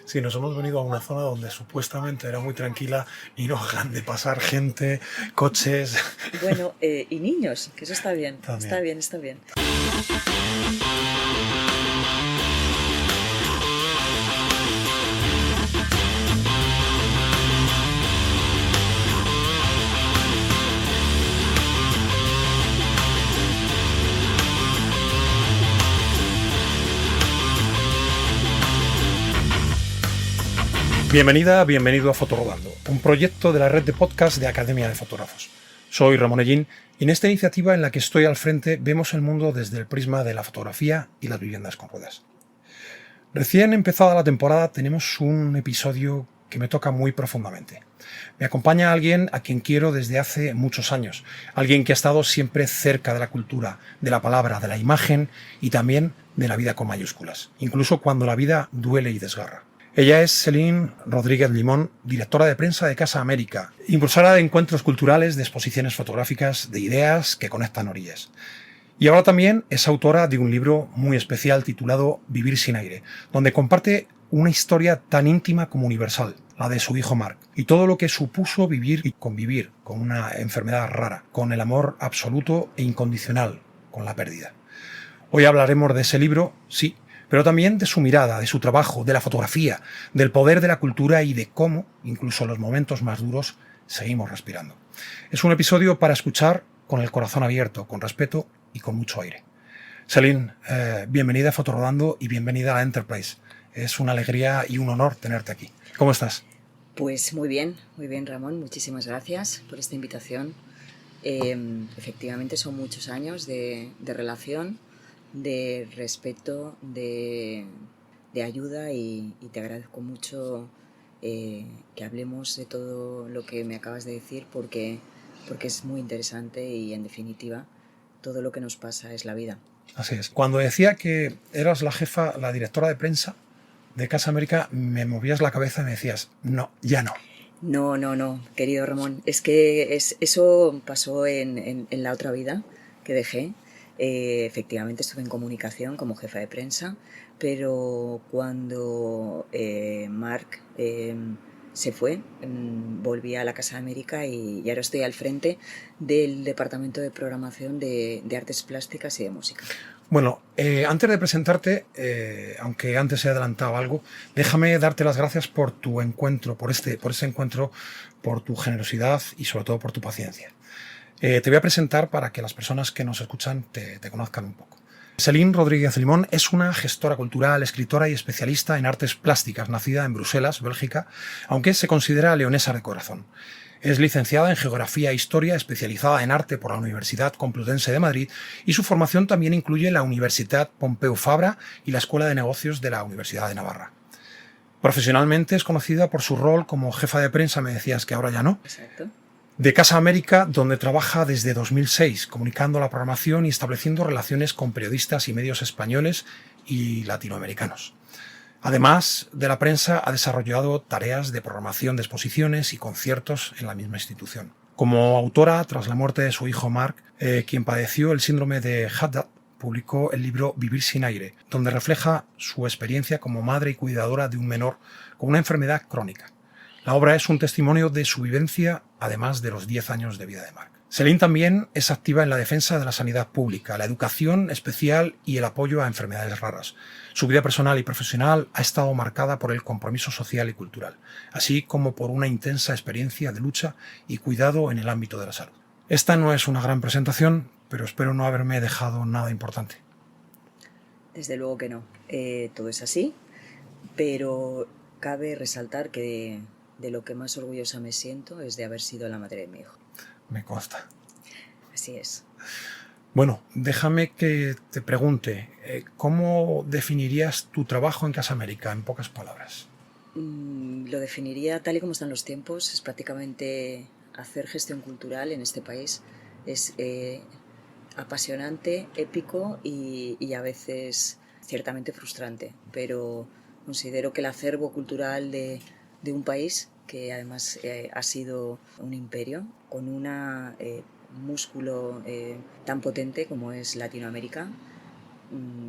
Sí, nos hemos venido a una zona donde supuestamente era muy tranquila y no dejan de pasar gente, coches. Bueno, y niños, que eso está bien, está También. bien, está bien. Bienvenida, bienvenido a Fotorodando, un proyecto de la red de podcast de Academia de Fotógrafos. Soy Ramón Ellín y en esta iniciativa en la que estoy al frente vemos el mundo desde el prisma de la fotografía y las viviendas con ruedas. Recién empezada la temporada tenemos un episodio que me toca muy profundamente. Me acompaña alguien a quien quiero desde hace muchos años, alguien que ha estado siempre cerca de la cultura, de la palabra, de la imagen y también de la vida con mayúsculas, incluso cuando la vida duele y desgarra. Ella es Celine Rodríguez Limón, directora de prensa de Casa América, impulsora de encuentros culturales, de exposiciones fotográficas, de ideas que conectan orillas. Y ahora también es autora de un libro muy especial titulado Vivir sin aire, donde comparte una historia tan íntima como universal, la de su hijo Mark, y todo lo que supuso vivir y convivir con una enfermedad rara, con el amor absoluto e incondicional, con la pérdida. Hoy hablaremos de ese libro, sí, pero también de su mirada, de su trabajo, de la fotografía, del poder de la cultura y de cómo, incluso en los momentos más duros, seguimos respirando. Es un episodio para escuchar con el corazón abierto, con respeto y con mucho aire. Celine, bienvenida a Fotorodando y bienvenida a la Enterprise. Es una alegría y un honor tenerte aquí. ¿Cómo estás? Pues muy bien Ramón, muchísimas gracias por esta invitación. Efectivamente son muchos años de relación, de respeto, de ayuda y te agradezco mucho que hablemos de todo lo que me acabas de decir porque es muy interesante y en definitiva todo lo que nos pasa es la vida. Así es. Cuando decía que eras la jefa, la directora de prensa de Casa América, me movías la cabeza y me decías, no, ya no. No, querido Ramón, es que eso pasó en la otra vida que dejé. Efectivamente estuve en comunicación como jefa de prensa, pero cuando Marc se fue, volví a la Casa de América y ahora estoy al frente del departamento de programación de artes plásticas y de música. Bueno, antes de presentarte, aunque antes he adelantado algo, déjame darte las gracias por tu encuentro, por ese encuentro, por tu generosidad y sobre todo por tu paciencia. Te voy a presentar para que las personas que nos escuchan te conozcan un poco. Celine Rodríguez Limón es una gestora cultural, escritora y especialista en artes plásticas, nacida en Bruselas, Bélgica, aunque se considera leonesa de corazón. Es licenciada en Geografía e Historia, especializada en Arte por la Universidad Complutense de Madrid, y su formación también incluye la Universitat Pompeu Fabra y la Escuela de Negocios de la Universidad de Navarra. Profesionalmente es conocida por su rol como jefa de prensa, me decías que ahora ya no, Exacto. de Casa América, donde trabaja desde 2006, comunicando la programación y estableciendo relaciones con periodistas y medios españoles y latinoamericanos. Además de la prensa, ha desarrollado tareas de programación de exposiciones y conciertos en la misma institución. Como autora, tras la muerte de su hijo Mark, quien padeció el síndrome de Haddad, publicó el libro Vivir sin aire, donde refleja su experiencia como madre y cuidadora de un menor con una enfermedad crónica. La obra es un testimonio de su vivencia, además de los 10 años de vida de Mark. Celine también es activa en la defensa de la sanidad pública, la educación especial y el apoyo a enfermedades raras. Su vida personal y profesional ha estado marcada por el compromiso social y cultural, así como por una intensa experiencia de lucha y cuidado en el ámbito de la salud. Esta no es una gran presentación, pero espero no haberme dejado nada importante. Desde luego que no. Todo es así, pero cabe resaltar que de lo que más orgullosa me siento es de haber sido la madre de mi hijo. Me consta. Así es. Bueno, déjame que te pregunte, ¿cómo definirías tu trabajo en Casa América en pocas palabras? Lo definiría tal y como están los tiempos. Es prácticamente hacer gestión cultural en este país. Es apasionante, épico y a veces ciertamente frustrante, pero considero que el acervo cultural de un país que además ha sido un imperio con un músculo tan potente como es Latinoamérica,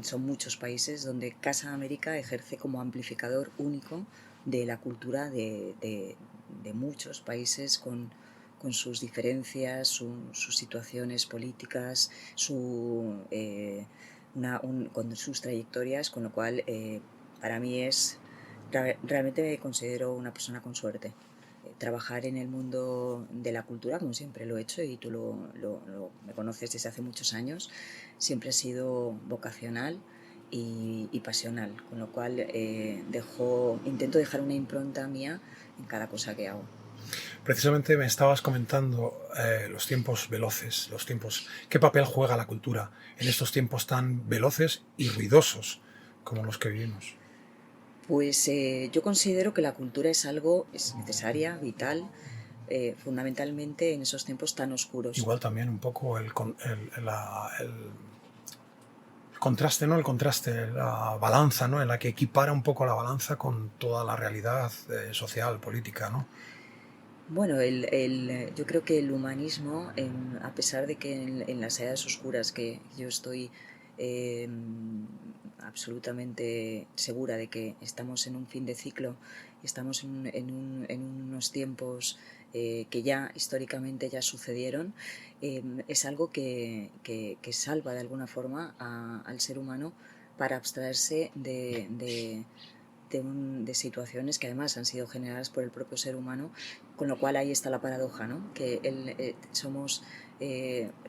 son muchos países donde Casa América ejerce como amplificador único de la cultura de muchos países con sus diferencias, sus situaciones políticas, con sus trayectorias, con lo cual para mí realmente me considero una persona con suerte. Trabajar en el mundo de la cultura, como siempre lo he hecho, y tú me conoces desde hace muchos años, siempre ha sido vocacional y pasional, con lo cual intento dejar una impronta mía en cada cosa que hago. Precisamente me estabas comentando los tiempos veloces, ¿qué papel juega la cultura en estos tiempos tan veloces y ruidosos como los que vivimos? Pues yo considero que la cultura es necesaria, vital, fundamentalmente en esos tiempos tan oscuros. Igual también un poco el contraste, ¿no? El contraste, la balanza, ¿no? En la que equipara un poco la balanza con toda la realidad social, política, ¿no? Bueno, yo creo que el humanismo, a pesar de que en las edades oscuras, que yo estoy eh, absolutamente segura de que estamos en un fin de ciclo, estamos en unos tiempos que ya históricamente ya sucedieron, es algo que salva de alguna forma al ser humano para abstraerse de situaciones que además han sido generadas por el propio ser humano, con lo cual ahí está la paradoja, ¿no? Que somos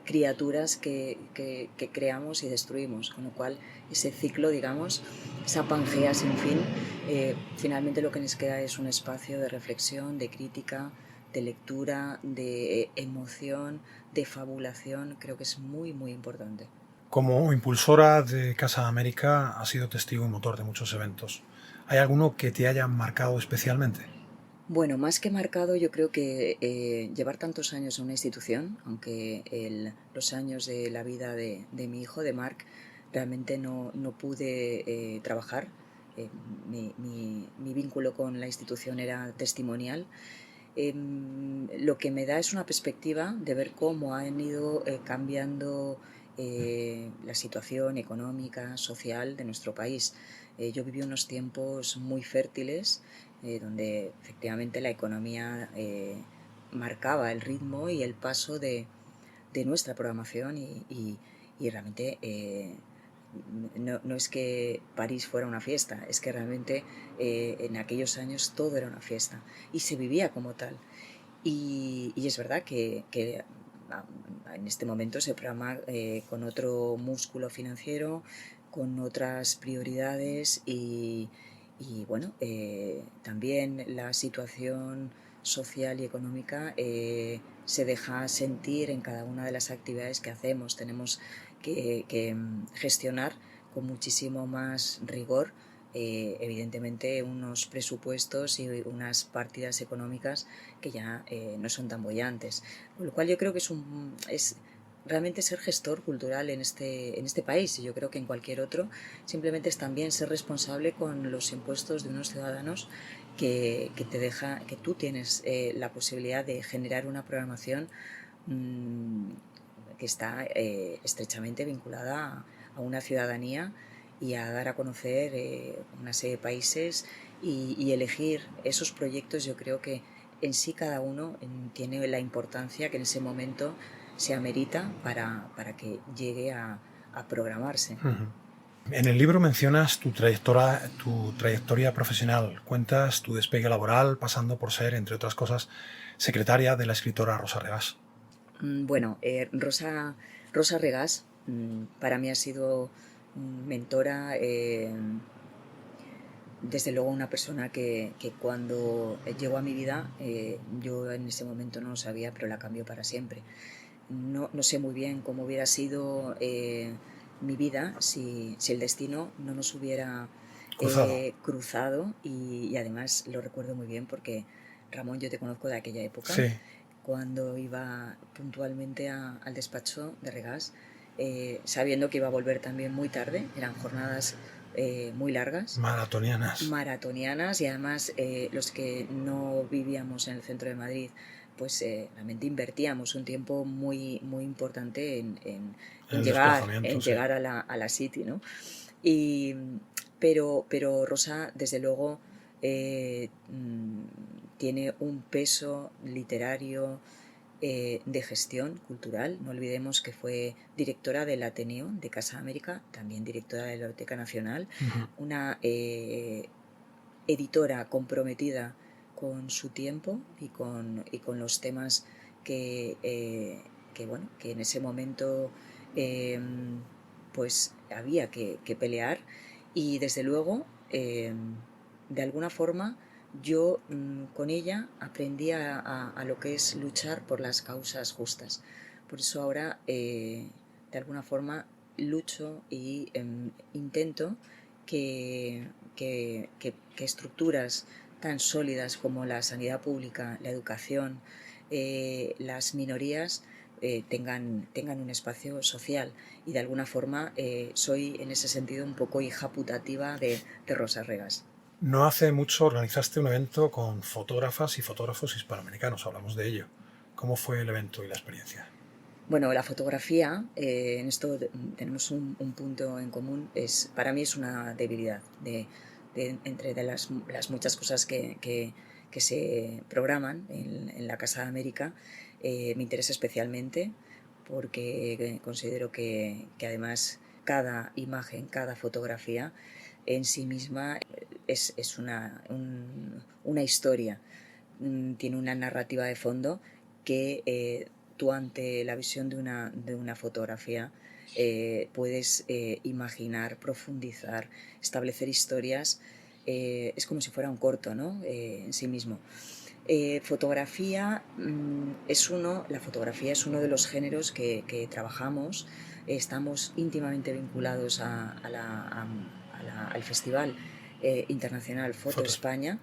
criaturas que creamos y destruimos, con lo cual ese ciclo, digamos, esa Pangea sin fin, finalmente lo que nos queda es un espacio de reflexión, de crítica, de lectura, de emoción, de fabulación. Creo que es muy, muy importante. Como impulsora de Casa América, has sido testigo y motor de muchos eventos. ¿Hay alguno que te haya marcado especialmente? Bueno, más que marcado, yo creo que llevar tantos años en una institución, aunque los años de la vida de mi hijo, de Marc, realmente no pude trabajar. Mi vínculo con la institución era testimonial. Lo que me da es una perspectiva de ver cómo han ido cambiando la situación económica, social de nuestro país. Yo viví unos tiempos muy fértiles donde efectivamente la economía marcaba el ritmo y el paso de nuestra programación y realmente no es que París fuera una fiesta, es que realmente en aquellos años todo era una fiesta y se vivía como tal. Y es verdad que en este momento se programa con otro músculo financiero, con otras prioridades y bueno, también la situación social y económica se deja sentir en cada una de las actividades que hacemos. Tenemos que gestionar con muchísimo más rigor evidentemente unos presupuestos y unas partidas económicas que ya no son tan bollantes. Con lo cual yo creo que es realmente ser gestor cultural en este país, y yo creo que en cualquier otro, simplemente es también ser responsable con los impuestos de unos ciudadanos que tú tienes la posibilidad de generar una programación que está estrechamente vinculada a una ciudadanía y a dar a conocer una serie de países y elegir esos proyectos. Yo creo que en sí cada uno tiene la importancia que en ese momento se amerita para que llegue a programarse. En el libro mencionas tu trayectoria profesional, cuentas tu despegue laboral pasando por ser, entre otras cosas, secretaria de la escritora Rosa Regás. Bueno, Rosa Regás para mí ha sido mentora, desde luego una persona que cuando llegó a mi vida, yo en ese momento no lo sabía, pero la cambió para siempre. No sé muy bien cómo hubiera sido mi vida si el destino no nos hubiera cruzado y además lo recuerdo muy bien porque, Ramón, yo te conozco de aquella época, Sí. Cuando iba puntualmente al despacho de Regás, sabiendo que iba a volver también muy tarde, eran jornadas muy largas. Maratonianas. Maratonianas y además los que no vivíamos en el centro de Madrid pues realmente invertíamos un tiempo muy, muy importante El en desplazamiento, sí. llegar a la City, ¿no? Y, pero Rosa, desde luego, tiene un peso literario, de gestión cultural. No olvidemos que fue directora del Ateneo de Casa América, también directora de la Biblioteca Nacional, Ujú. una editora comprometida con su tiempo y con los temas bueno, que en ese momento eh, pues había que pelear, y desde luego, de alguna forma, yo con ella aprendí a lo que es luchar por las causas justas. Por eso ahora, de alguna forma, lucho y intento que estructuras tan sólidas como la sanidad pública, la educación, las minorías, tengan un espacio social, y de alguna forma soy en ese sentido un poco hija putativa de Rosa Regas. No hace mucho organizaste un evento con fotógrafas y fotógrafos hispanoamericanos, hablamos de ello. ¿Cómo fue el evento y la experiencia? Bueno, la fotografía, en esto tenemos un punto en común, para mí es una debilidad entre de las muchas cosas que se programan en la Casa de América. Me interesa especialmente porque considero que además cada imagen, cada fotografía en sí misma es una historia, tiene una narrativa de fondo que tú, ante la visión de una fotografía, puedes imaginar, profundizar, establecer historias. Es como si fuera un corto, ¿no? En sí mismo. La fotografía es uno de los géneros que trabajamos. Estamos íntimamente vinculados al Festival Internacional Foto Fotos. España,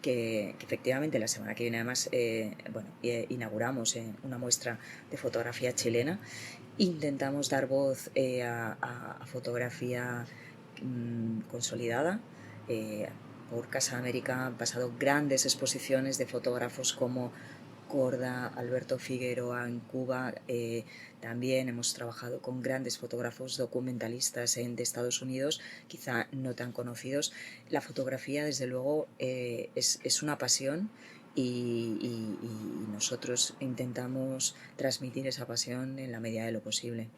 que efectivamente la semana que viene además bueno, inauguramos una muestra de fotografía chilena. Intentamos dar voz a fotografía consolidada. Por Casa América han pasado grandes exposiciones de fotógrafos como Corda, Alberto Figueroa en Cuba. También hemos trabajado con grandes fotógrafos documentalistas de Estados Unidos, quizá no tan conocidos. La fotografía, desde luego, es una pasión, y nosotros intentamos transmitir esa pasión en la medida de lo posible.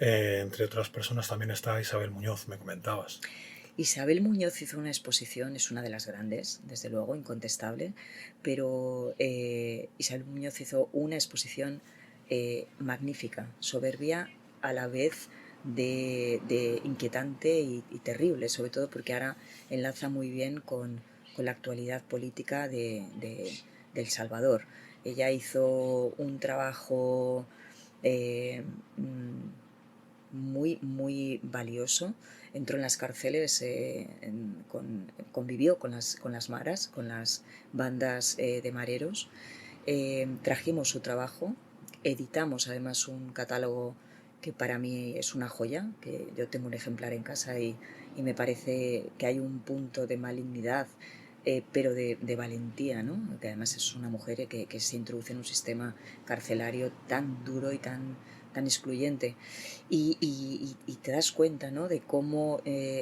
Entre otras personas también está Isabel Muñoz, me comentabas. Isabel Muñoz hizo una exposición, es una de las grandes, desde luego, incontestable, pero Isabel Muñoz hizo una exposición magnífica, soberbia, a la vez de inquietante y terrible, sobre todo porque ahora enlaza muy bien con la actualidad política de El Salvador. Ella hizo un trabajo eh, muy, muy valioso. Entró en las cárceles, convivió con las maras, con las bandas de mareros. Trajimos su trabajo, editamos además un catálogo que para mí es una joya, que yo tengo un ejemplar en casa, y me parece que hay un punto de malignidad, pero de valentía, ¿no? Que además es una mujer que se introduce en un sistema carcelario tan duro y tan excluyente. Y te das cuenta, ¿no?, de cómo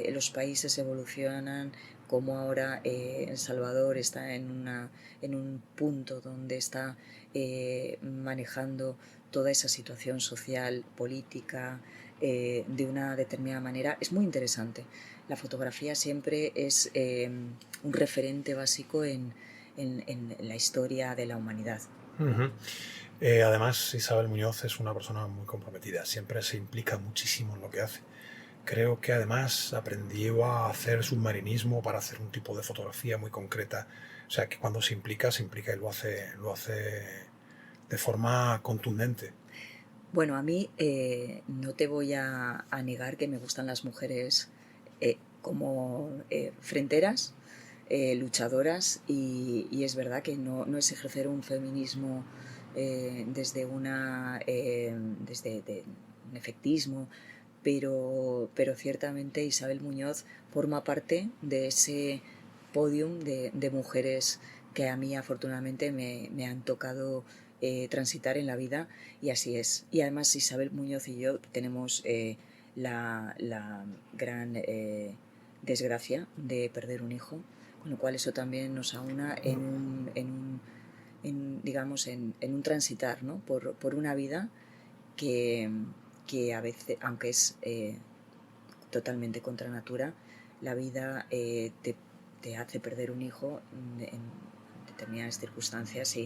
los países evolucionan, cómo ahora El Salvador está en un punto donde está manejando toda esa situación social, política, de una determinada manera. Es muy interesante. La fotografía siempre es un referente básico en la historia de la humanidad. Uh-huh. Además, Isabel Muñoz es una persona muy comprometida, siempre se implica muchísimo en lo que hace. Creo que además aprendió a hacer submarinismo para hacer un tipo de fotografía muy concreta. O sea, que cuando se implica y lo hace de forma contundente. Bueno, a mí no te voy a negar que me gustan las mujeres como fronteras, luchadoras, y es verdad que no es ejercer un feminismo desde un efectismo, pero ciertamente Isabel Muñoz forma parte de ese podium de mujeres que a mí afortunadamente me han tocado transitar en la vida, y así es. Y además Isabel Muñoz y yo tenemos la gran desgracia de perder un hijo, con lo cual eso también nos aúna digamos, en un transitar, ¿no? por una vida que, que a veces, aunque es totalmente contra natura, la vida te hace perder un hijo en determinadas circunstancias,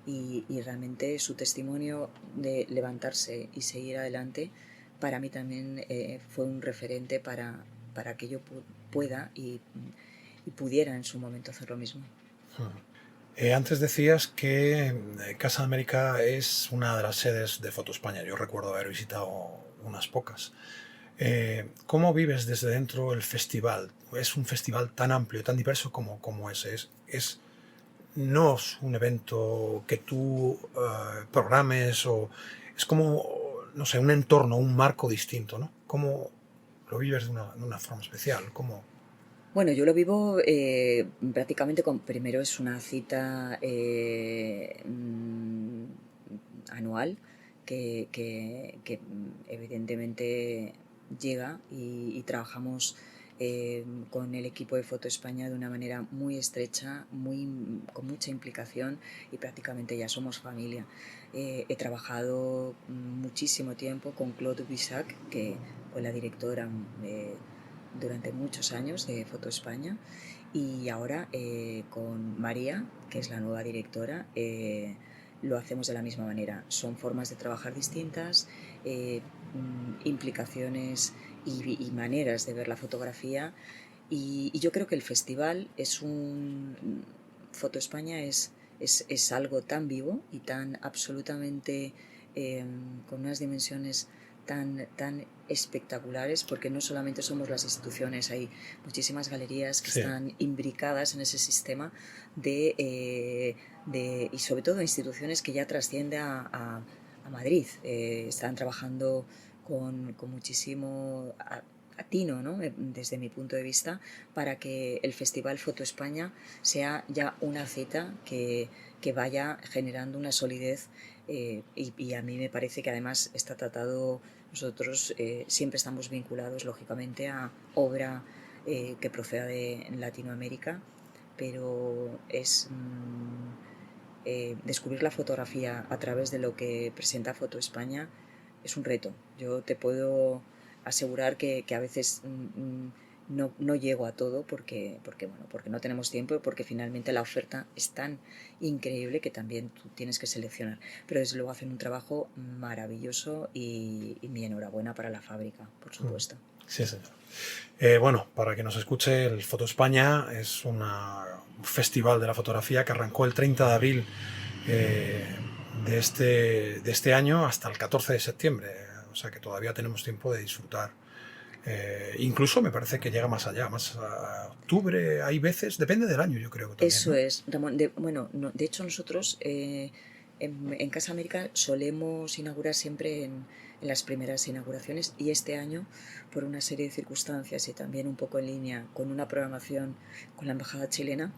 y realmente su testimonio de levantarse y seguir adelante para mí también fue un referente para que yo pueda y pudiera en su momento hacer lo mismo. Antes decías que Casa América es una de las sedes de Foto España. Yo recuerdo haber visitado unas pocas. ¿Cómo vives desde dentro el festival? Es un festival tan amplio, tan diverso como ese. No es un evento que tú programes, o es como, no sé, un entorno, un marco distinto, ¿no? ¿Cómo lo vives de una forma especial? ¿Cómo? Bueno, yo lo vivo prácticamente primero es una cita anual que evidentemente llega, y trabajamos con el equipo de Foto España de una manera muy estrecha, con mucha implicación, y prácticamente ya somos familia. He trabajado muchísimo tiempo con Claude Bissac, que fue la directora durante muchos años de Foto España, y ahora con María, que es la nueva directora, lo hacemos de la misma manera. Son formas de trabajar distintas, implicaciones y maneras de ver la fotografía, y yo creo que el festival Foto España es algo tan vivo y tan absolutamente con unas dimensiones tan espectaculares, porque no solamente somos las instituciones, hay muchísimas galerías que están imbricadas en ese sistema y sobre todo instituciones que ya trasciende a Madrid. Están trabajando con muchísimo atino, ¿no? Desde mi punto de vista, para que el Festival Foto España sea ya una cita que vaya generando una solidez, y a mí me parece que además está tratado. Nosotros siempre estamos vinculados, lógicamente, a obra que proceda de Latinoamérica, pero descubrir la fotografía a través de lo que presenta Foto España es un reto. Yo te puedo asegurar que a veces no llego a todo porque no tenemos tiempo, y porque finalmente la oferta es tan increíble que también tú tienes que seleccionar. Pero desde luego hacen un trabajo maravilloso, y mi enhorabuena para la fábrica, por supuesto. Sí, señor. Bueno, para que nos escuche, el Foto España es un festival de la fotografía que arrancó el 30 de abril de este año hasta el 14 de septiembre. O sea que todavía tenemos tiempo de disfrutar. Incluso me parece que llega más allá, más a octubre, hay veces, depende del año, yo creo que también, Eso ¿no? es, Ramón. De hecho nosotros en Casa América solemos inaugurar siempre en las primeras inauguraciones, y este año, por una serie de circunstancias y también un poco en línea con una programación con la Embajada chilena,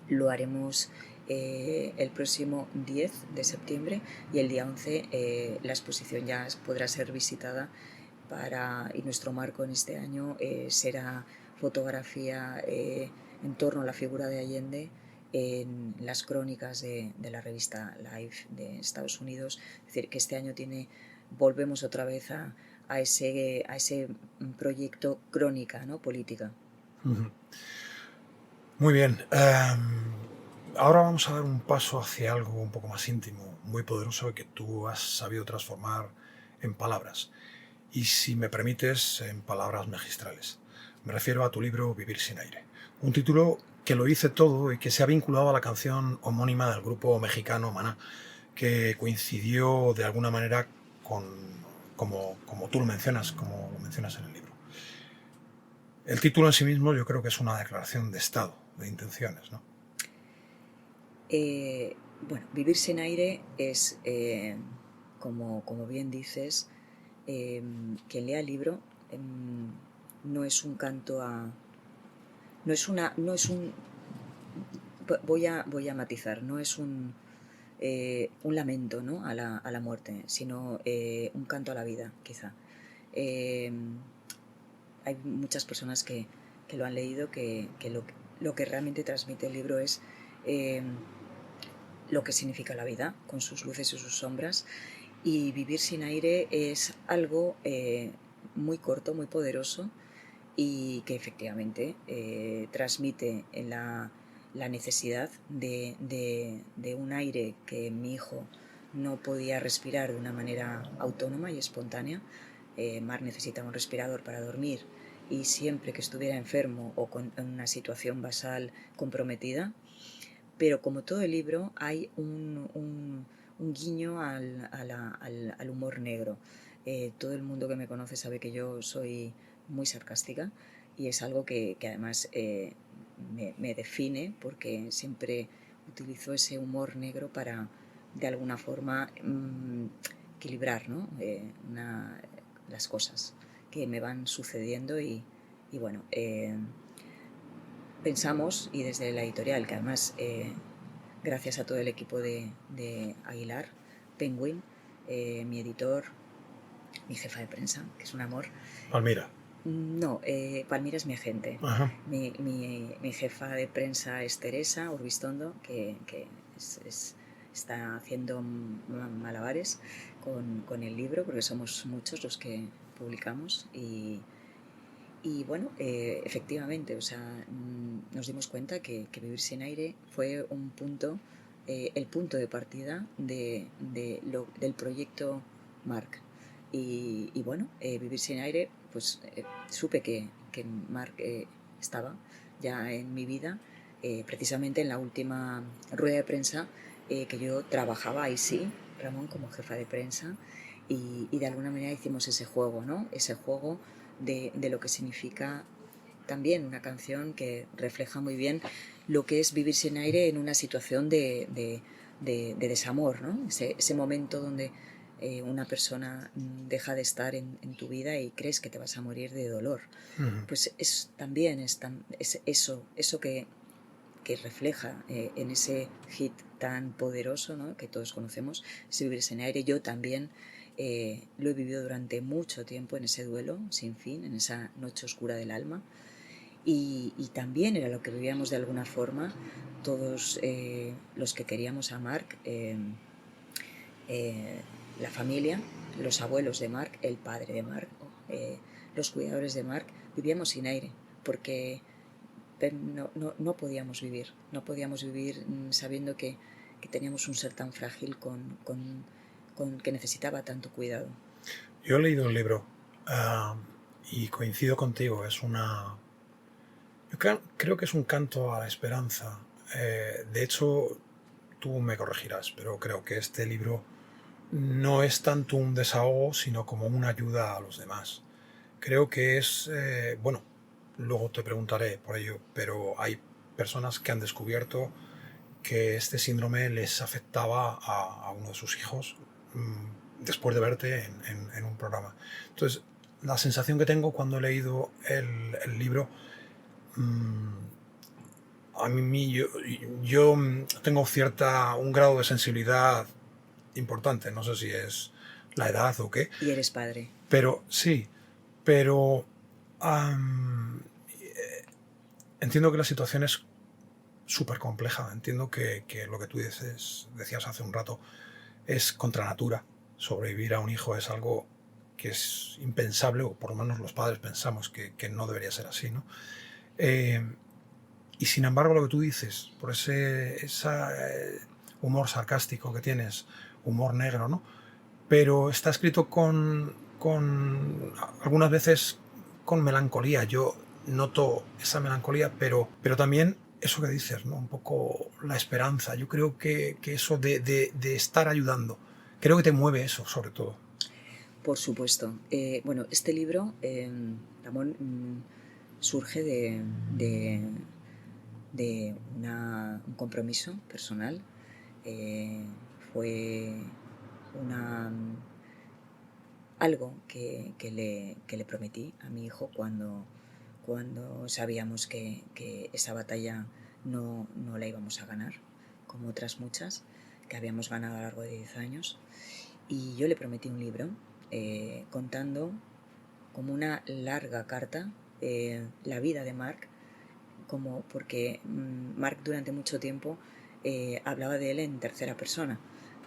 lo haremos el próximo 10 de septiembre, y el día 11 la exposición ya podrá ser visitada, y nuestro marco en este año será fotografía en torno a la figura de Allende en las crónicas de la revista Life de Estados Unidos. Es decir, que este año volvemos otra vez a ese proyecto crónica, ¿no? Política. Muy bien. Ahora vamos a dar un paso hacia algo un poco más íntimo, muy poderoso, que tú has sabido transformar en palabras. Y si me permites, en palabras magistrales. Me refiero a tu libro Vivir sin aire. Un título que lo dice todo y que se ha vinculado a la canción homónima del grupo mexicano Maná, que coincidió de alguna manera como tú lo mencionas, como lo mencionas en el libro. El título en sí mismo yo creo que es una declaración de estado, de intenciones, ¿no? Bueno, Vivir sin aire es, como bien dices, quien lea el libro no es un canto a... No es un voy a matizar, no es un lamento, ¿no?, a la muerte, sino un canto a la vida, quizá. Eh, Hay muchas personas que lo han leído, que lo que realmente transmite el libro es eh, lo que significa la vida, con sus luces y sus sombras. Y Vivir sin aire es algo muy corto, muy poderoso, y que efectivamente transmite la necesidad de un aire que mi hijo no podía respirar de una manera autónoma y espontánea. Marc necesitaba un respirador para dormir, y siempre que estuviera enfermo o con una situación basal comprometida. Pero como todo el libro hay un guiño al humor negro. Todo el mundo que me conoce sabe que yo soy muy sarcástica, y es algo que además me define, porque siempre utilizo ese humor negro para de alguna forma equilibrar, ¿no?, las cosas que me van sucediendo. Y bueno, pensamos, y desde la editorial, que además gracias a todo el equipo de Aguilar, Penguin, mi editor, mi jefa de prensa, que es un amor. Palmira. No, Palmira es mi agente. Ajá. Mi jefa de prensa es Teresa Urbistondo, que está haciendo malabares con el libro, porque somos muchos los que publicamos. Y bueno, efectivamente, o sea, nos dimos cuenta que Vivir sin aire fue un punto, el punto de partida del proyecto Marc. Y bueno, Vivir sin aire, pues supe que Marc estaba ya en mi vida, precisamente en la última rueda de prensa que yo trabajaba, ahí sí, Ramón, como jefa de prensa. Y de alguna manera hicimos ese juego, ¿no? Ese juego de lo que significa también una canción que refleja muy bien lo que es vivir sin aire en una situación de desamor, ¿no? Ese momento donde una persona deja de estar en tu vida y crees que te vas a morir de dolor. Uh-huh. Pues también es eso que refleja en ese hit tan poderoso, ¿no?, que todos conocemos, ese Vivir sin aire. Yo también lo he vivido durante mucho tiempo, en ese duelo sin fin, en esa noche oscura del alma. Y también era lo que vivíamos de alguna forma todos los que queríamos a Marc, la familia, los abuelos de Marc, el padre de Marc, los cuidadores de Marc. Vivíamos sin aire, porque no podíamos vivir, sabiendo que teníamos un ser tan frágil que necesitaba tanto cuidado. Yo he leído un libro y coincido contigo, yo creo que es un canto a la esperanza. De hecho, tú me corregirás, pero creo que este libro no es tanto un desahogo, sino como una ayuda a los demás. Creo que es, bueno, luego te preguntaré por ello, pero hay personas que han descubierto que este síndrome les afectaba a uno de sus hijos después de verte en un programa. Entonces, la sensación que tengo cuando he leído el libro, a mí yo tengo un grado de sensibilidad importante, no sé si es la edad o qué. Y eres padre. Pero sí, pero entiendo que la situación es súper compleja. Entiendo que lo que tú decías hace un rato es contra natura. Sobrevivir a un hijo es algo que es impensable, o por lo menos los padres pensamos que no debería ser así, ¿no? Y sin embargo, lo que tú dices, por ese humor sarcástico que tienes, humor negro, ¿no? Pero está escrito con algunas veces con melancolía. Yo noto esa melancolía, pero también eso que dices, ¿no? Un poco la esperanza. Yo creo que eso de estar ayudando, creo que te mueve eso, sobre todo. Por supuesto. Bueno, este libro, Ramón, surge de un compromiso personal. Fue algo que le prometí a mi hijo cuando sabíamos que esa batalla no la íbamos a ganar, como otras muchas que habíamos ganado a lo largo de 10 años. Y yo le prometí un libro contando como una larga carta la vida de Marc, porque Marc durante mucho tiempo hablaba de él en tercera persona.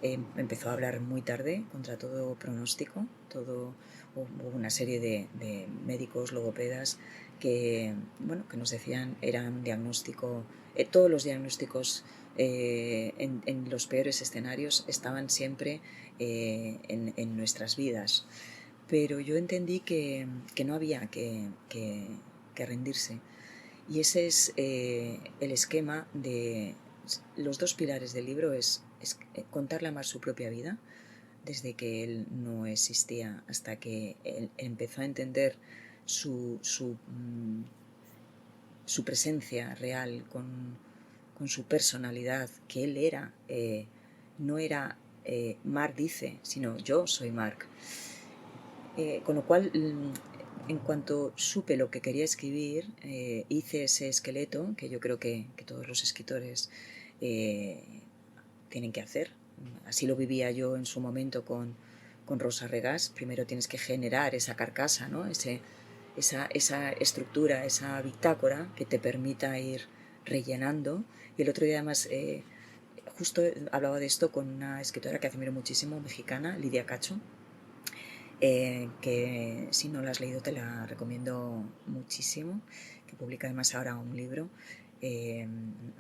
Empezó a hablar muy tarde, contra todo pronóstico. Hubo una serie de médicos, logopedas, que nos decían, eran diagnóstico, todos los diagnósticos en los peores escenarios estaban siempre en nuestras vidas. Pero yo entendí que no había que rendirse. Y ese es el esquema de los dos pilares del libro, es contarle a Marc su propia vida, desde que él no existía hasta que él empezó a entender su presencia real con su personalidad, que él era, no era Marc dice, sino yo soy Marc. Con lo cual, en cuanto supe lo que quería escribir, hice ese esqueleto que yo creo que todos los escritores tienen que hacer. Así lo vivía yo en su momento con Rosa Regás. Primero tienes que generar esa carcasa, ¿no? Esa estructura, esa bitácora que te permita ir rellenando. Y el otro día además justo hablaba de esto con una escritora que admiro muchísimo, mexicana, Lidia Cacho, que si no la has leído te la recomiendo muchísimo, que publica además ahora un libro,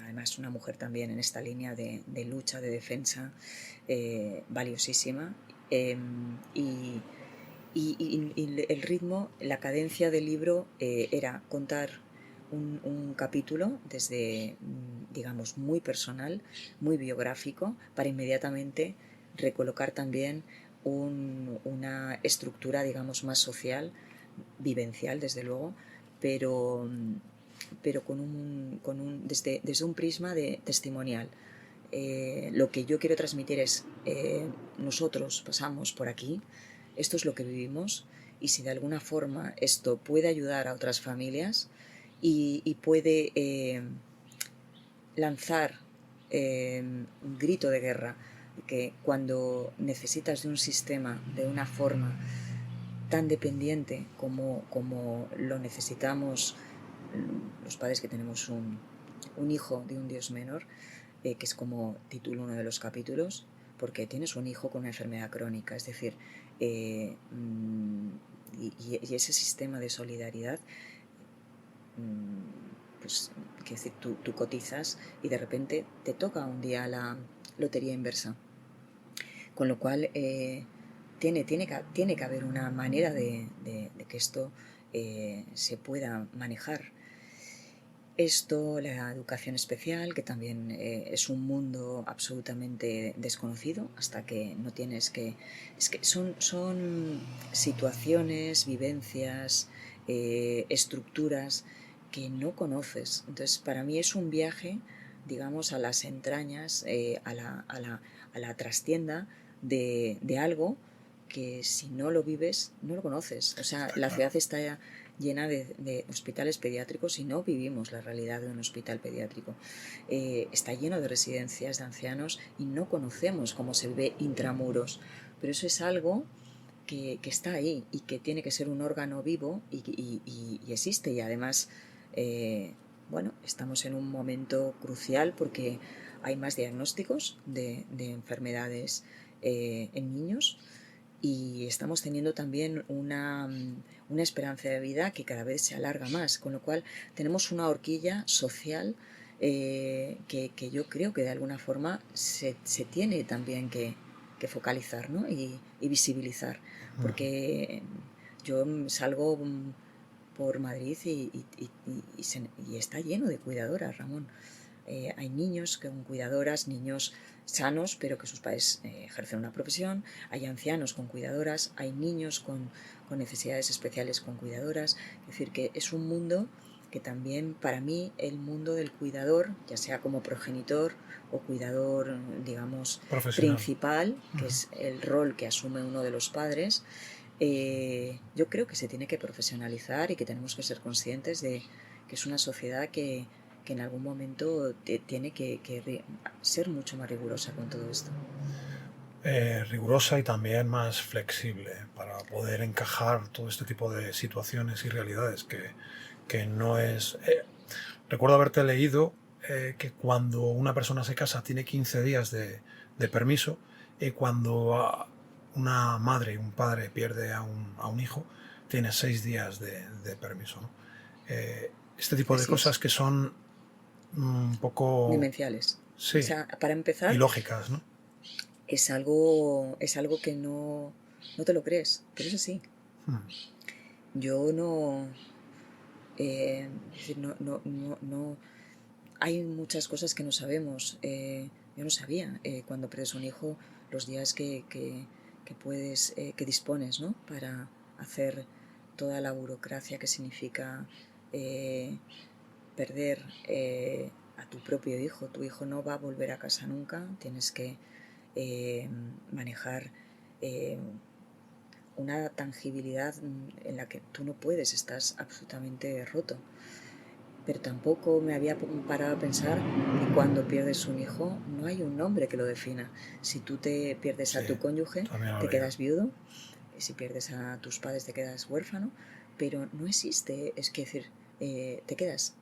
además una mujer también en esta línea de lucha, de defensa, valiosísima, y el ritmo, la cadencia del libro era contar un capítulo desde, digamos, muy personal, muy biográfico, para inmediatamente recolocar también una estructura, digamos, más social, vivencial, desde luego, pero desde un prisma de testimonial. Lo que yo quiero transmitir es, nosotros pasamos por aquí, esto es lo que vivimos, y si de alguna forma esto puede ayudar a otras familias y puede lanzar un grito de guerra, que cuando necesitas de un sistema de una forma tan dependiente como lo necesitamos los padres que tenemos un hijo de un dios menor, que es como titula uno de los capítulos, porque tienes un hijo con una enfermedad crónica, es decir, y ese sistema de solidaridad, pues, quiero decir, tú cotizas y de repente te toca un día la lotería inversa, con lo cual tiene que haber una manera de que esto se pueda manejar. Esto, la educación especial, que también es un mundo absolutamente desconocido, hasta que no tienes que... Es que son situaciones, vivencias, estructuras que no conoces. Entonces, para mí es un viaje, digamos, a las entrañas, a la trastienda de algo que si no lo vives, no lo conoces. O sea, la ciudad está llena de hospitales pediátricos y no vivimos la realidad de un hospital pediátrico. Está lleno de residencias de ancianos y no conocemos cómo se vive intramuros. Pero eso es algo que está ahí y que tiene que ser un órgano vivo y existe. Y además, estamos en un momento crucial porque hay más diagnósticos de enfermedades en niños, y estamos teniendo también una esperanza de vida que cada vez se alarga más, con lo cual tenemos una horquilla social que yo creo que de alguna forma se tiene también que focalizar, ¿no? y visibilizar, porque yo salgo por Madrid y está lleno de cuidadoras, Ramón. Hay niños con cuidadoras, niños sanos, pero que sus padres ejercen una profesión, hay ancianos con cuidadoras, hay niños con necesidades especiales con cuidadoras. Es decir, que es un mundo que también, para mí, el mundo del cuidador, ya sea como progenitor o cuidador, digamos, principal, que es el rol que asume uno de los padres, yo creo que se tiene que profesionalizar y que tenemos que ser conscientes de que es una sociedad que en algún momento tiene que ser mucho más rigurosa con todo esto. Rigurosa y también más flexible para poder encajar todo este tipo de situaciones y realidades que no es... recuerdo haberte leído que cuando una persona se casa tiene 15 días de permiso y cuando una madre y un padre pierde a un hijo tiene 6 días de permiso, ¿no? Este tipo de Así cosas es. que son un poco... Demenciales. O Sí, sea, para empezar, ilógicas, ¿no? es algo que no te lo crees, pero es así. Yo no, es decir, no, hay muchas cosas que no sabemos. Yo no sabía cuando pierdes un hijo los días que puedes, que dispones, ¿no? Para hacer toda la burocracia que significa eh, perder a tu propio hijo. Tu hijo no va a volver a casa nunca. Tienes que manejar eh, una tangibilidad en la que tú no puedes, estás absolutamente roto. Pero tampoco me había parado a pensar que cuando pierdes un hijo no hay un nombre que lo defina. Si tú te pierdes Sí, a tu cónyuge, también lo te leí. quedas viudo. Si pierdes a tus padres, te quedas huérfano. Pero no existe, es que decir, te quedas,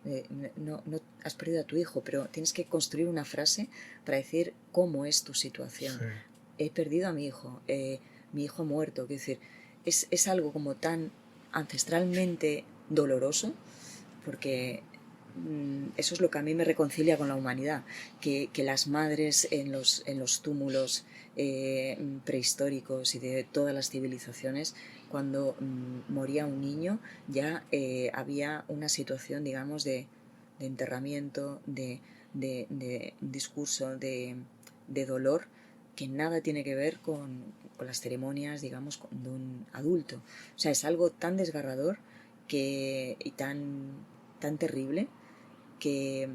no has perdido a tu hijo, pero tienes que construir una frase para decir cómo es tu situación. Sí. He perdido a mi hijo ha muerto. Quiero decir, es algo como tan ancestralmente doloroso, porque eso es lo que a mí me reconcilia con la humanidad, que las madres en los túmulos prehistóricos y de todas las civilizaciones, cuando moría un niño, ya había una situación, digamos, de enterramiento, de discurso, de dolor, que nada tiene que ver con las ceremonias, digamos, de un adulto. O sea, es algo tan desgarrador y tan terrible que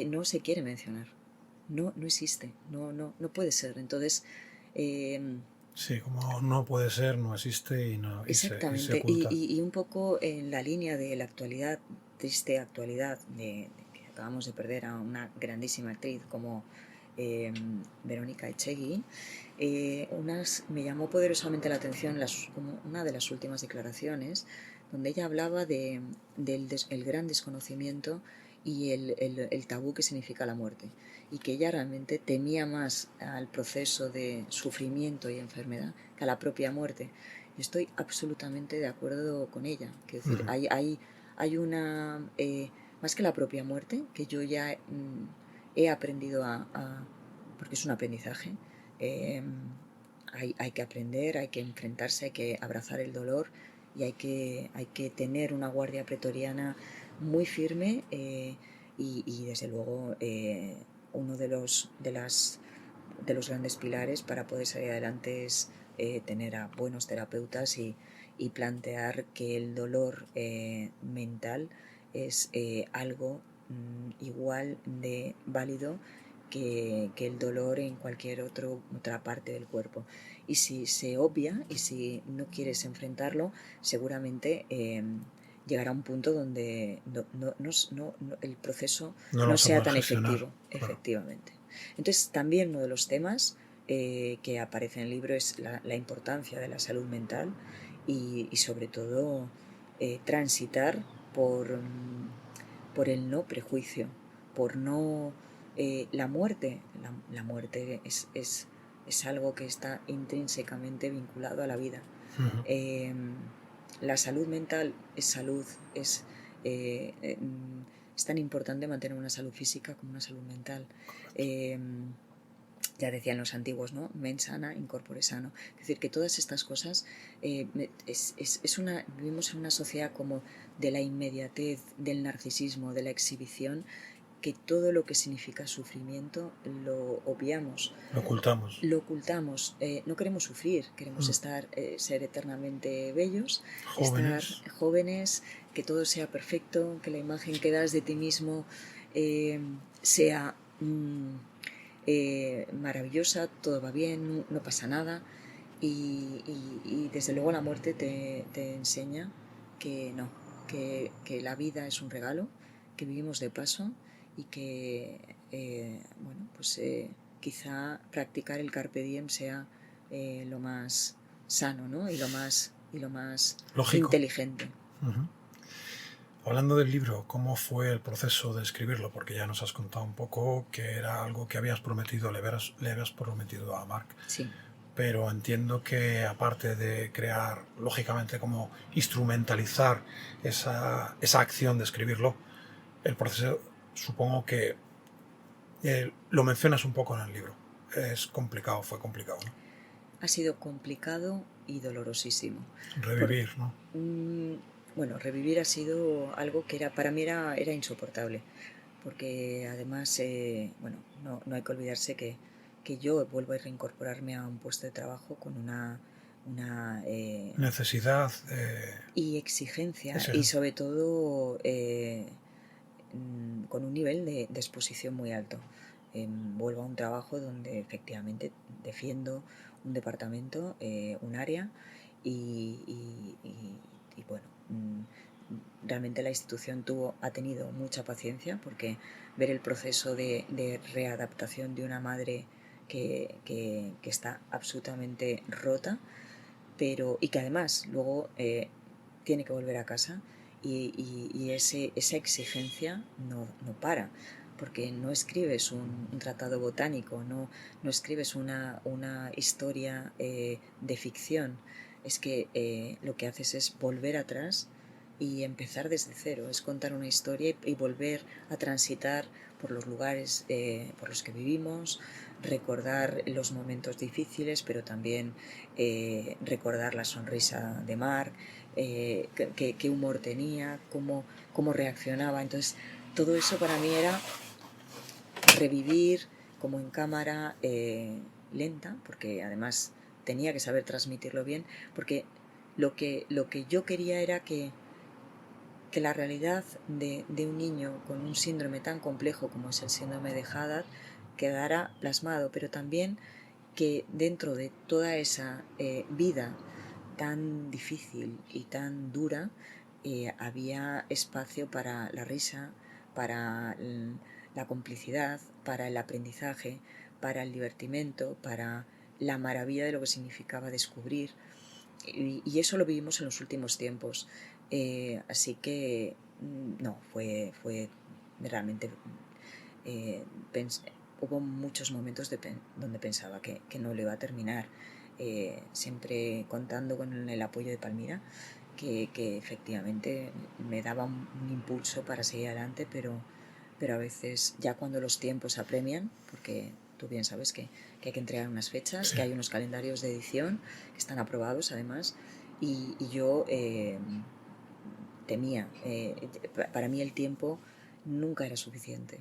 no se quiere mencionar. No existe, no puede ser. Entonces, eh, Sí, como no puede ser, no existe y se exactamente, oculta. y un poco en la línea de la actualidad, triste actualidad, de que acabamos de perder a una grandísima actriz como eh, Verónica Echegui, me llamó poderosamente la atención una de las últimas declaraciones donde ella hablaba el gran desconocimiento y el tabú que significa la muerte, y que ella realmente temía más al proceso de sufrimiento y enfermedad que a la propia muerte. Yo estoy absolutamente de acuerdo con ella. Quiero decir, hay una... más que la propia muerte, que yo ya he aprendido porque es un aprendizaje, eh, hay que aprender, hay que enfrentarse, hay que abrazar el dolor y hay que tener una guardia pretoriana muy firme y desde luego uno de los grandes pilares para poder salir adelante es tener a buenos terapeutas y plantear que el dolor mental es algo igual de válido que el dolor en cualquier otra parte del cuerpo. Y si se obvia y si no quieres enfrentarlo, seguramente llegará a un punto donde el proceso No lo no vas a sea poder tan gestionar, efectivo, claro. efectivamente. Entonces, también uno de los temas que aparece en el libro es la importancia de la salud mental y sobre todo transitar por el no prejuicio, por no... la muerte es algo que está intrínsecamente vinculado a la vida. Ujú. Eh, la salud mental es salud, eh, eh, es tan importante mantener una salud física como una salud mental. Eh, ya decían los antiguos, ¿no? Mens sana, in corpore sano. Es decir, que todas estas cosas, vivimos en una sociedad como de la inmediatez, del narcisismo, de la exhibición, que todo lo que significa sufrimiento lo obviamos, Lo ocultamos. lo ocultamos, no queremos sufrir, queremos ser eternamente bellos, estar Jóvenes. jóvenes, que todo sea perfecto, que la imagen que das de ti mismo sea maravillosa, todo va bien, no pasa nada. Y desde luego la muerte te enseña que no, que la vida es un regalo, que vivimos de paso y que, bueno, pues quizá practicar el Carpe Diem sea lo más sano, ¿no? Y lo más Lógico. inteligente. Uh-huh. Hablando del libro, ¿cómo fue el proceso de escribirlo? Porque ya nos has contado un poco que era algo que habías prometido, le habías prometido a Mark. Sí. Pero entiendo que aparte de crear, lógicamente, como instrumentalizar esa acción de escribirlo, el proceso, supongo que lo mencionas un poco en el libro. Es complicado, fue complicado, ¿no? Ha sido complicado y dolorosísimo. Revivir, ¿no? Bueno, revivir ha sido algo que para mí era insoportable, porque además, bueno, no hay que olvidarse que yo vuelvo a reincorporarme a un puesto de trabajo con una necesidad y exigencia y sobre todo con un nivel de exposición muy alto. Vuelvo a un trabajo donde efectivamente defiendo un departamento, un área y bueno, realmente la institución ha tenido mucha paciencia porque ver el proceso de readaptación de una madre que está absolutamente rota, y que además luego tiene que volver a casa y esa exigencia no para, porque no escribes un tratado botánico, no escribes una historia de ficción, es que lo que haces es volver atrás y empezar desde cero, es contar una historia y volver a transitar por los lugares por los que vivimos, recordar los momentos difíciles, pero también recordar la sonrisa de Mark, qué humor tenía, cómo reaccionaba. Entonces, todo eso para mí era revivir como en cámara lenta, porque además tenía que saber transmitirlo bien, porque lo que yo quería era que la realidad de un niño con un síndrome tan complejo como es el síndrome de Haddad quedara plasmado, pero también que dentro de toda esa vida tan difícil y tan dura había espacio para la risa, para la complicidad, para el aprendizaje, para el divertimento, para la maravilla de lo que significaba descubrir. Y eso lo vivimos en los últimos tiempos. Así que no, fue realmente... hubo muchos momentos donde pensaba que no lo iba a terminar, siempre contando con el apoyo de Palmira, que efectivamente me daba un impulso para seguir adelante, pero a veces ya cuando los tiempos apremian, porque tú bien sabes que hay que entregar unas fechas, Sí. que hay unos calendarios de edición que están aprobados además, y yo temía, para mí el tiempo nunca era suficiente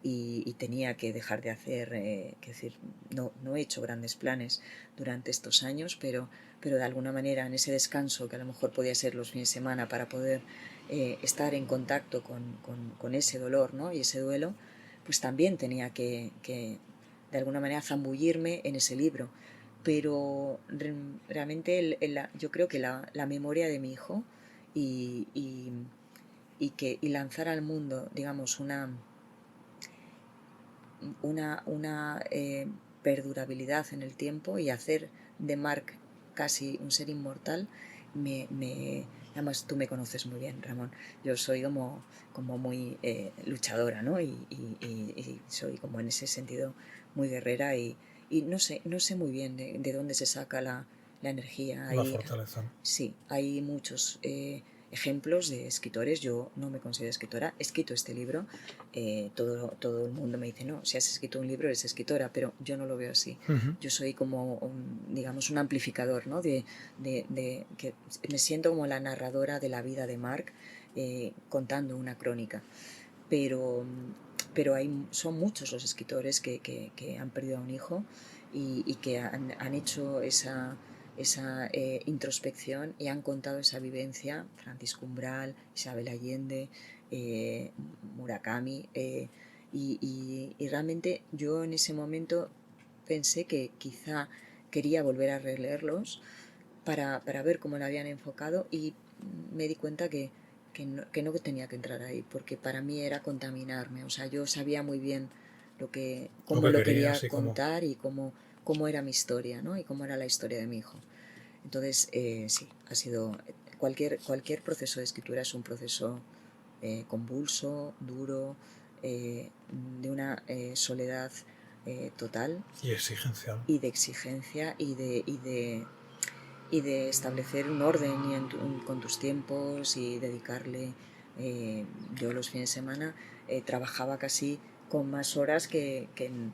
y tenía que dejar de hacer, que decir, no he hecho grandes planes durante estos años, pero de alguna manera en ese descanso que a lo mejor podía ser los fines de semana para poder estar en contacto con ese dolor, ¿no? Y ese duelo, pues también tenía que de alguna manera zambullirme en ese libro. Pero realmente yo creo que la memoria de mi hijo y, y, y lanzar al mundo, digamos, una perdurabilidad en el tiempo y hacer de Mark casi un ser inmortal, además tú me conoces muy bien, Ramón. Yo soy como muy luchadora, ¿no? Y soy como en ese sentido muy guerrera y no sé muy bien de dónde se saca la energía. La fortaleza, ¿no? Sí, hay muchos ejemplos de escritores. Yo no me considero escritora, he escrito este libro. Todo el mundo me dice, no, si has escrito un libro eres escritora, pero yo no lo veo así. Uh-huh. Yo soy como, digamos, un amplificador, ¿no? Que me siento como la narradora de la vida de Mark contando una crónica. Pero son muchos los escritores que han perdido a un hijo y que han hecho esa introspección y han contado esa vivencia. Francisco Umbral, Isabel Allende, Murakami, y realmente yo en ese momento pensé que quizá quería volver a releerlos para ver cómo lo habían enfocado y me di cuenta que que no tenía que entrar ahí, porque para mí era contaminarme. O sea, yo sabía muy bien cómo lo quería contar y cómo era mi historia, ¿no? Y cómo era la historia de mi hijo. Entonces, sí, ha sido... Cualquier proceso de escritura es un proceso convulso, duro, de una soledad total. Y exigencia. Y de exigencia y de establecer un orden con tus tiempos y dedicarle. Yo los fines de semana trabajaba casi con más horas que en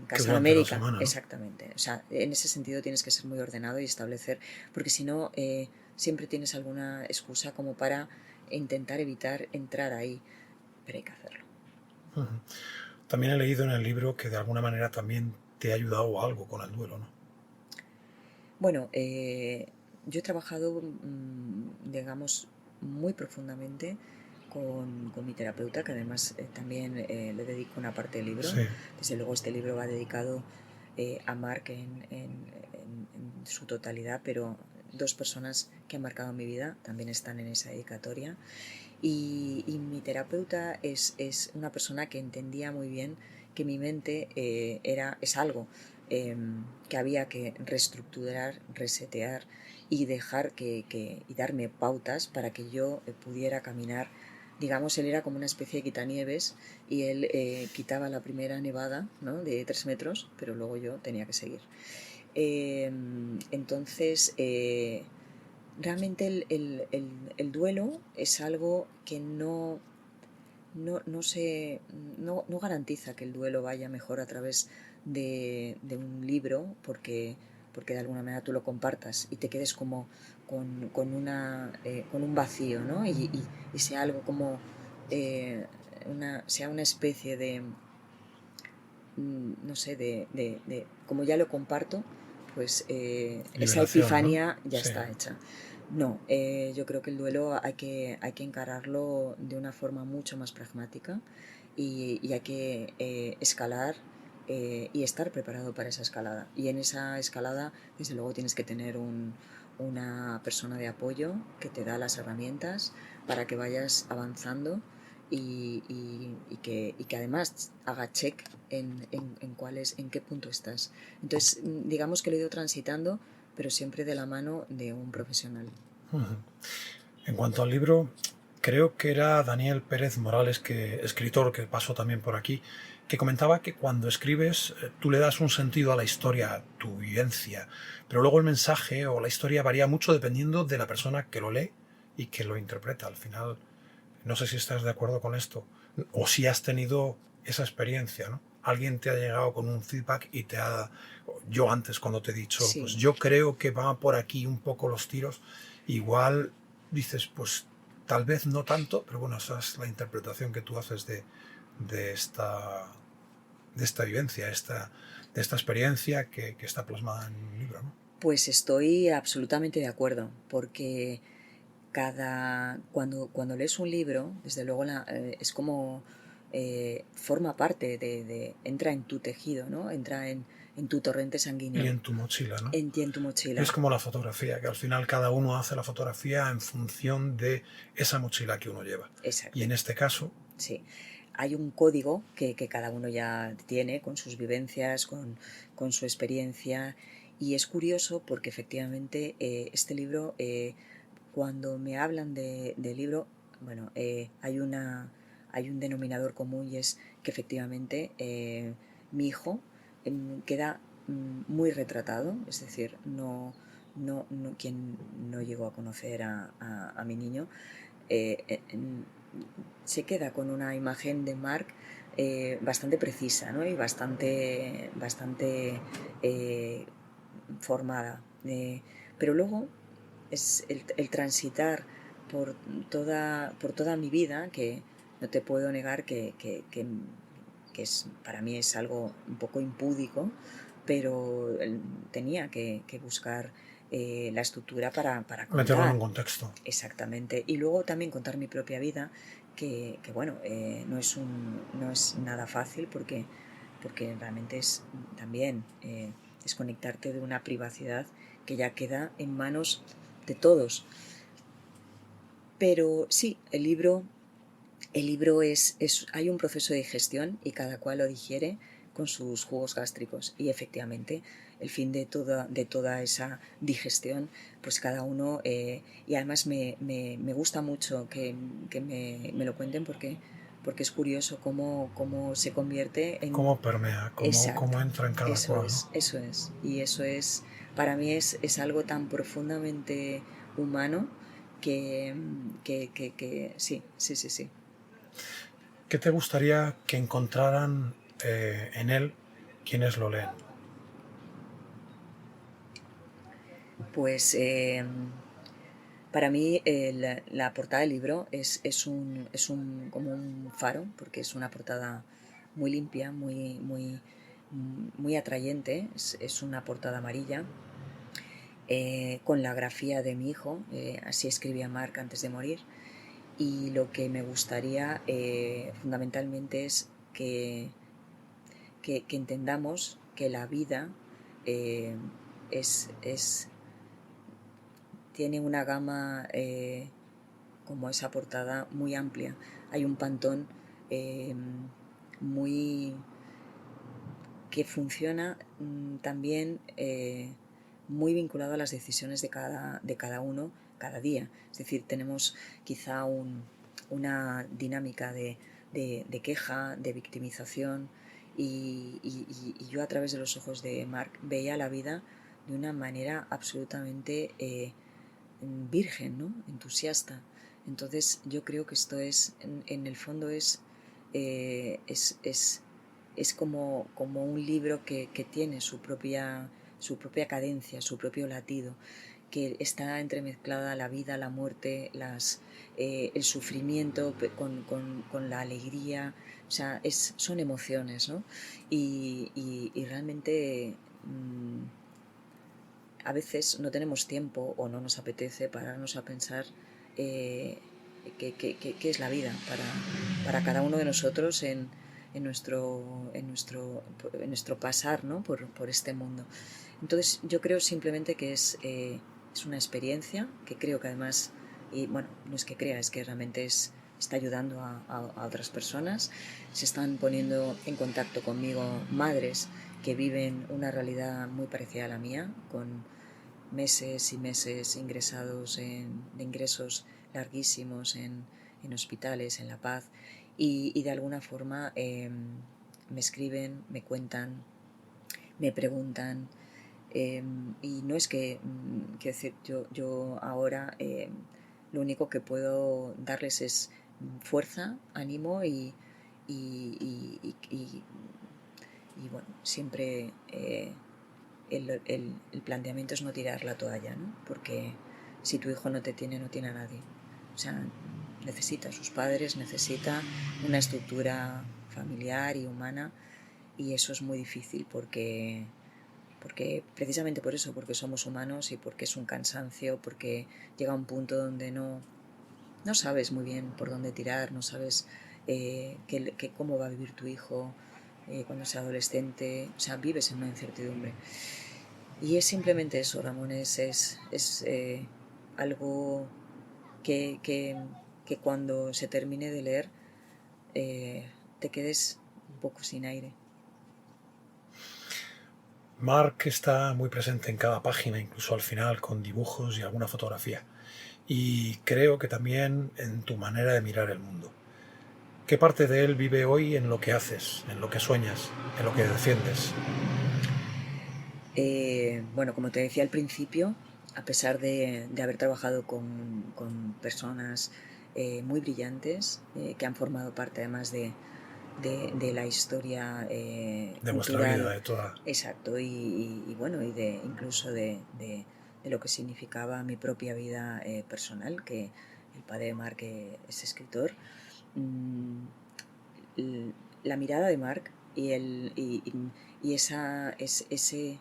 Casa América. Semana, ¿no? Exactamente. O sea, en ese sentido tienes que ser muy ordenado y establecer, porque si no, siempre tienes alguna excusa como para intentar evitar entrar ahí, pero hay que hacerlo. Uh-huh. También he leído en el libro que de alguna manera también te ha ayudado algo con el duelo, ¿no? Bueno, yo he trabajado, digamos, muy profundamente con mi terapeuta, que además también le dedico una parte del libro. Sí. Desde luego este libro va dedicado a Mark en su totalidad, pero dos personas que han marcado mi vida también están en esa dedicatoria. Y mi terapeuta es una persona que entendía muy bien que mi mente es algo que había que reestructurar, resetear y dejar y darme pautas para que yo pudiera caminar. Digamos, él era como una especie de quitanieves y él quitaba la primera nevada, ¿no?, de 3 metros, pero luego yo tenía que seguir. Entonces, realmente el duelo es algo que no garantiza que el duelo vaya mejor a través de un libro, porque de alguna manera tú lo compartas y te quedes como con un vacío, ¿no? Y sea algo como sea una especie de, no sé, como ya lo comparto, pues esa epifanía, ¿no?, ya está hecha. No, yo creo que el duelo hay que encararlo de una forma mucho más pragmática y hay que escalar y estar preparado para esa escalada. Y en esa escalada, desde luego, tienes que tener una persona de apoyo que te da las herramientas para que vayas avanzando y que además haga check en qué punto estás. Entonces, digamos que lo he ido transitando, pero siempre de la mano de un profesional. En cuanto al libro, creo que era Daniel Pérez Morales, escritor que pasó también por aquí, que comentaba que cuando escribes tú le das un sentido a la historia, a tu vivencia, pero luego el mensaje o la historia varía mucho dependiendo de la persona que lo lee y que lo interpreta. Al final, no sé si estás de acuerdo con esto o si has tenido esa experiencia, ¿no? Alguien te ha llegado con un feedback y yo antes cuando te he dicho, sí, pues yo creo que va por aquí un poco los tiros, igual dices, pues tal vez no tanto, pero bueno, esa es la interpretación que tú haces de esta vivencia, de esta experiencia que está plasmada en un libro, ¿no? Pues estoy absolutamente de acuerdo, porque cuando lees un libro, desde luego es como forma parte entra en tu tejido, ¿no? Entra en tu torrente sanguíneo. Y en tu mochila, ¿no? En tu mochila. Es como la fotografía, que al final cada uno hace la fotografía en función de esa mochila que uno lleva. Exacto. Y en este caso... Sí. Hay un código que cada uno ya tiene con sus vivencias, con su experiencia. Y es curioso porque efectivamente este libro, cuando me hablan del libro, bueno, hay un denominador común, y es que efectivamente mi hijo queda muy retratado, es decir, quien no llegó a conocer a mi niño se queda con una imagen de Mark bastante precisa, ¿no? Y bastante formada. Pero luego es el transitar por toda mi vida, que no te puedo negar que para mí es algo un poco impúdico, pero tenía que buscar la estructura para contar. Meterlo en un contexto. Exactamente. Y luego también contar mi propia vida, que bueno, no es nada fácil, porque realmente es también desconectarte de una privacidad que ya queda en manos de todos. Pero sí, el libro hay un proceso de digestión y cada cual lo digiere con sus jugos gástricos. Y efectivamente, el fin de toda esa digestión, pues cada uno, y además me gusta mucho que me lo cuenten porque es curioso cómo se convierte en... Cómo permea, Exacto, cómo entra en cada eso cual, ¿no? es, eso es. Y eso es, para mí es algo tan profundamente humano que sí, sí, sí, sí. ¿Qué te gustaría que encontraran en él quienes lo leen? Pues para mí la portada del libro como un faro, porque es una portada muy limpia, muy atrayente. Es una portada amarilla, con la grafía de mi hijo, así escribía Mark antes de morir. Y lo que me gustaría fundamentalmente es que entendamos que la vida eh, es tiene una gama, como esa portada, muy amplia. Hay un pantón eh, muy que funciona también muy vinculado a las decisiones de cada uno cada día. Es decir, tenemos quizá una dinámica de queja, de victimización, y yo a través de los ojos de Mark veía la vida de una manera absolutamente virgen, ¿no? Entusiasta. Entonces yo creo que esto en el fondo eh, es, es, es como un libro que tiene su propia cadencia, su propio latido, que está entremezclada la vida, la muerte, el sufrimiento con la alegría. O sea, son emociones, ¿no? Y realmente a veces no tenemos tiempo o no nos apetece pararnos a pensar eh, qué es la vida para cada uno de nosotros en nuestro pasar, ¿no? por este mundo. Entonces yo creo simplemente que es una experiencia que creo que además, y bueno, no es que crea, es que realmente está ayudando a otras personas. Se están poniendo en contacto conmigo madres que viven una realidad muy parecida a la mía, con meses y meses de ingresos larguísimos en hospitales, en La Paz, y de alguna forma me escriben, me cuentan, me preguntan, y no es que, quiero decir, yo ahora lo único que puedo darles es fuerza, ánimo y bueno, siempre el planteamiento es no tirar la toalla, ¿no? Porque si tu hijo no te tiene, no tiene a nadie. O sea, necesita a sus padres, necesita una estructura familiar y humana, y eso es muy difícil porque precisamente por eso, porque somos humanos y porque es un cansancio, porque llega un punto donde no sabes muy bien por dónde tirar, no sabes cómo va a vivir tu hijo cuando sea adolescente. O sea, vives en una incertidumbre. Y es simplemente eso, Ramón, es algo que cuando se termine de leer eh, te quedes un poco sin aire. Mark está muy presente en cada página, incluso al final, con dibujos y alguna fotografía. Y creo que también en tu manera de mirar el mundo. ¿Qué parte de él vive hoy en lo que haces, en lo que sueñas, en lo que defiendes? Bueno, como te decía al principio, a pesar de haber trabajado con personas muy brillantes, que han formado parte además de la historia De vuestra vida, cultural, de toda... exacto, y bueno, incluso de lo que significaba mi propia vida personal, que el padre de Marc es escritor. mm, la mirada de Marc y ese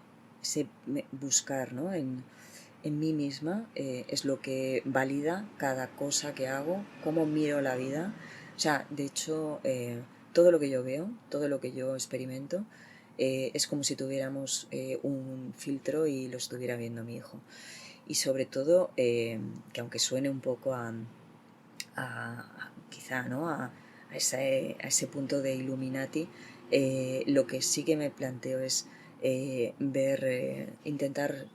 buscar, ¿no? en mí misma es lo que valida cada cosa que hago, cómo miro la vida. O sea, de hecho, todo lo que yo veo, todo lo que yo experimento, es como si tuviéramos un filtro y lo estuviera viendo mi hijo. Y sobre todo, que aunque suene un poco quizá, ¿no? A ese punto de Illuminati. Lo que sí que me planteo es intentar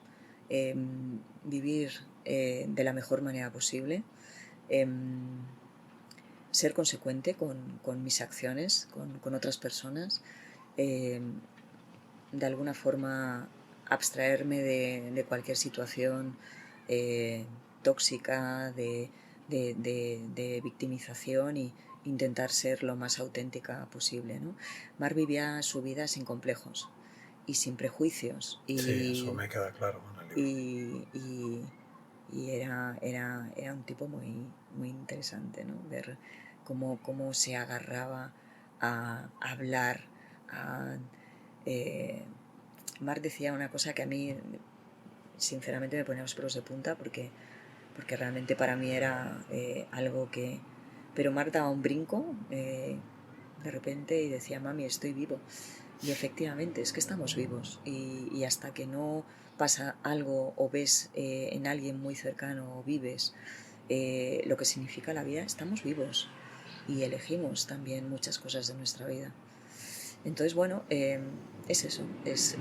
vivir de la mejor manera posible, ser consecuente con mis acciones, con otras personas, eh, de alguna forma abstraerme de cualquier situación tóxica, de victimización, y intentar ser lo más auténtica posible, ¿no? Mar vivía su vida sin complejos y sin prejuicios. Sí, eso me queda claro en el libro. Y era un tipo muy, muy interesante, ¿no? Ver cómo se agarraba a hablar. Eh, Marc decía una cosa que a mí sinceramente me ponía los pelos de punta, porque realmente para mí era algo que... Pero Marc daba un brinco de repente y decía: mami, estoy vivo. Y efectivamente, es que estamos vivos, y hasta que no pasa algo o ves en alguien muy cercano o vives lo que significa la vida, estamos vivos y elegimos también muchas cosas de nuestra vida. Entonces, bueno, es eso, es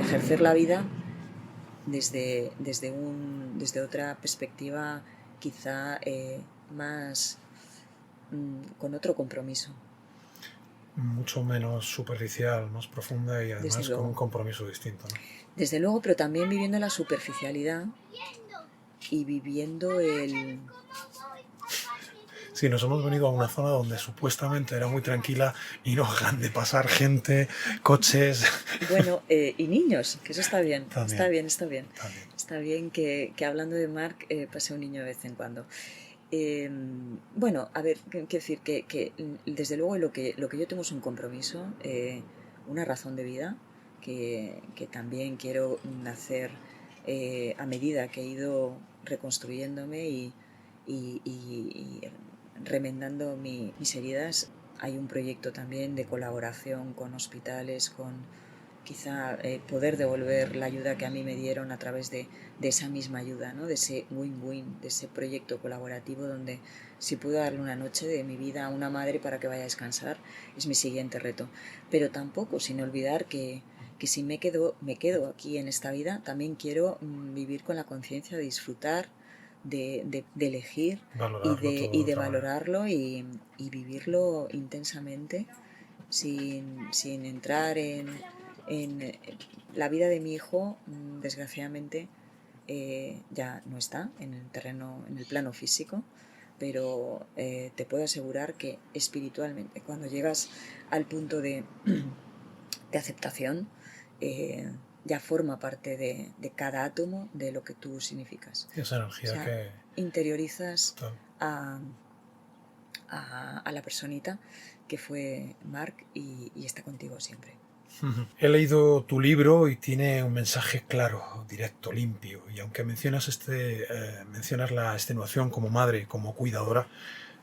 ejercer la vida desde otra perspectiva, quizá más con otro compromiso. Mucho menos superficial, más profunda y Desde además con un luego. compromiso distinto, ¿no? Desde luego, pero también viviendo la superficialidad y viviendo el... Sí, nos hemos venido a una zona donde supuestamente era muy tranquila y no dejan de pasar gente, coches. Bueno, y niños, que eso está bien, También, está bien, está bien. también. Está bien que hablando de Marc pase un niño de vez en cuando. Bueno, a ver, quiero decir que desde luego lo que yo tengo es un compromiso, una razón de vida que también quiero hacer a medida que he ido reconstruyéndome y remendando mis heridas. Hay un proyecto también de colaboración con hospitales, con quizá poder devolver la ayuda que a mí me dieron a través de esa misma ayuda, ¿no? De ese win-win, de ese proyecto colaborativo donde si puedo darle una noche de mi vida a una madre para que vaya a descansar, es mi siguiente reto. Pero tampoco sin olvidar que si me quedo aquí en esta vida, también quiero vivir con la conciencia de disfrutar, de elegir Valorarlo todo de de otra manera. valorarlo y vivirlo intensamente, sin entrar en la vida de mi hijo. Desgraciadamente ya no está en el terreno, en el plano físico, pero te puedo asegurar que espiritualmente, cuando llegas al punto de aceptación, ya forma parte de cada átomo de lo que tú significas. Esa O energía sea, que... interiorizas Tal. a la personita que fue Marc y está contigo siempre. He leído tu libro y tiene un mensaje claro, directo, limpio. Y aunque mencionas la extenuación como madre, como cuidadora,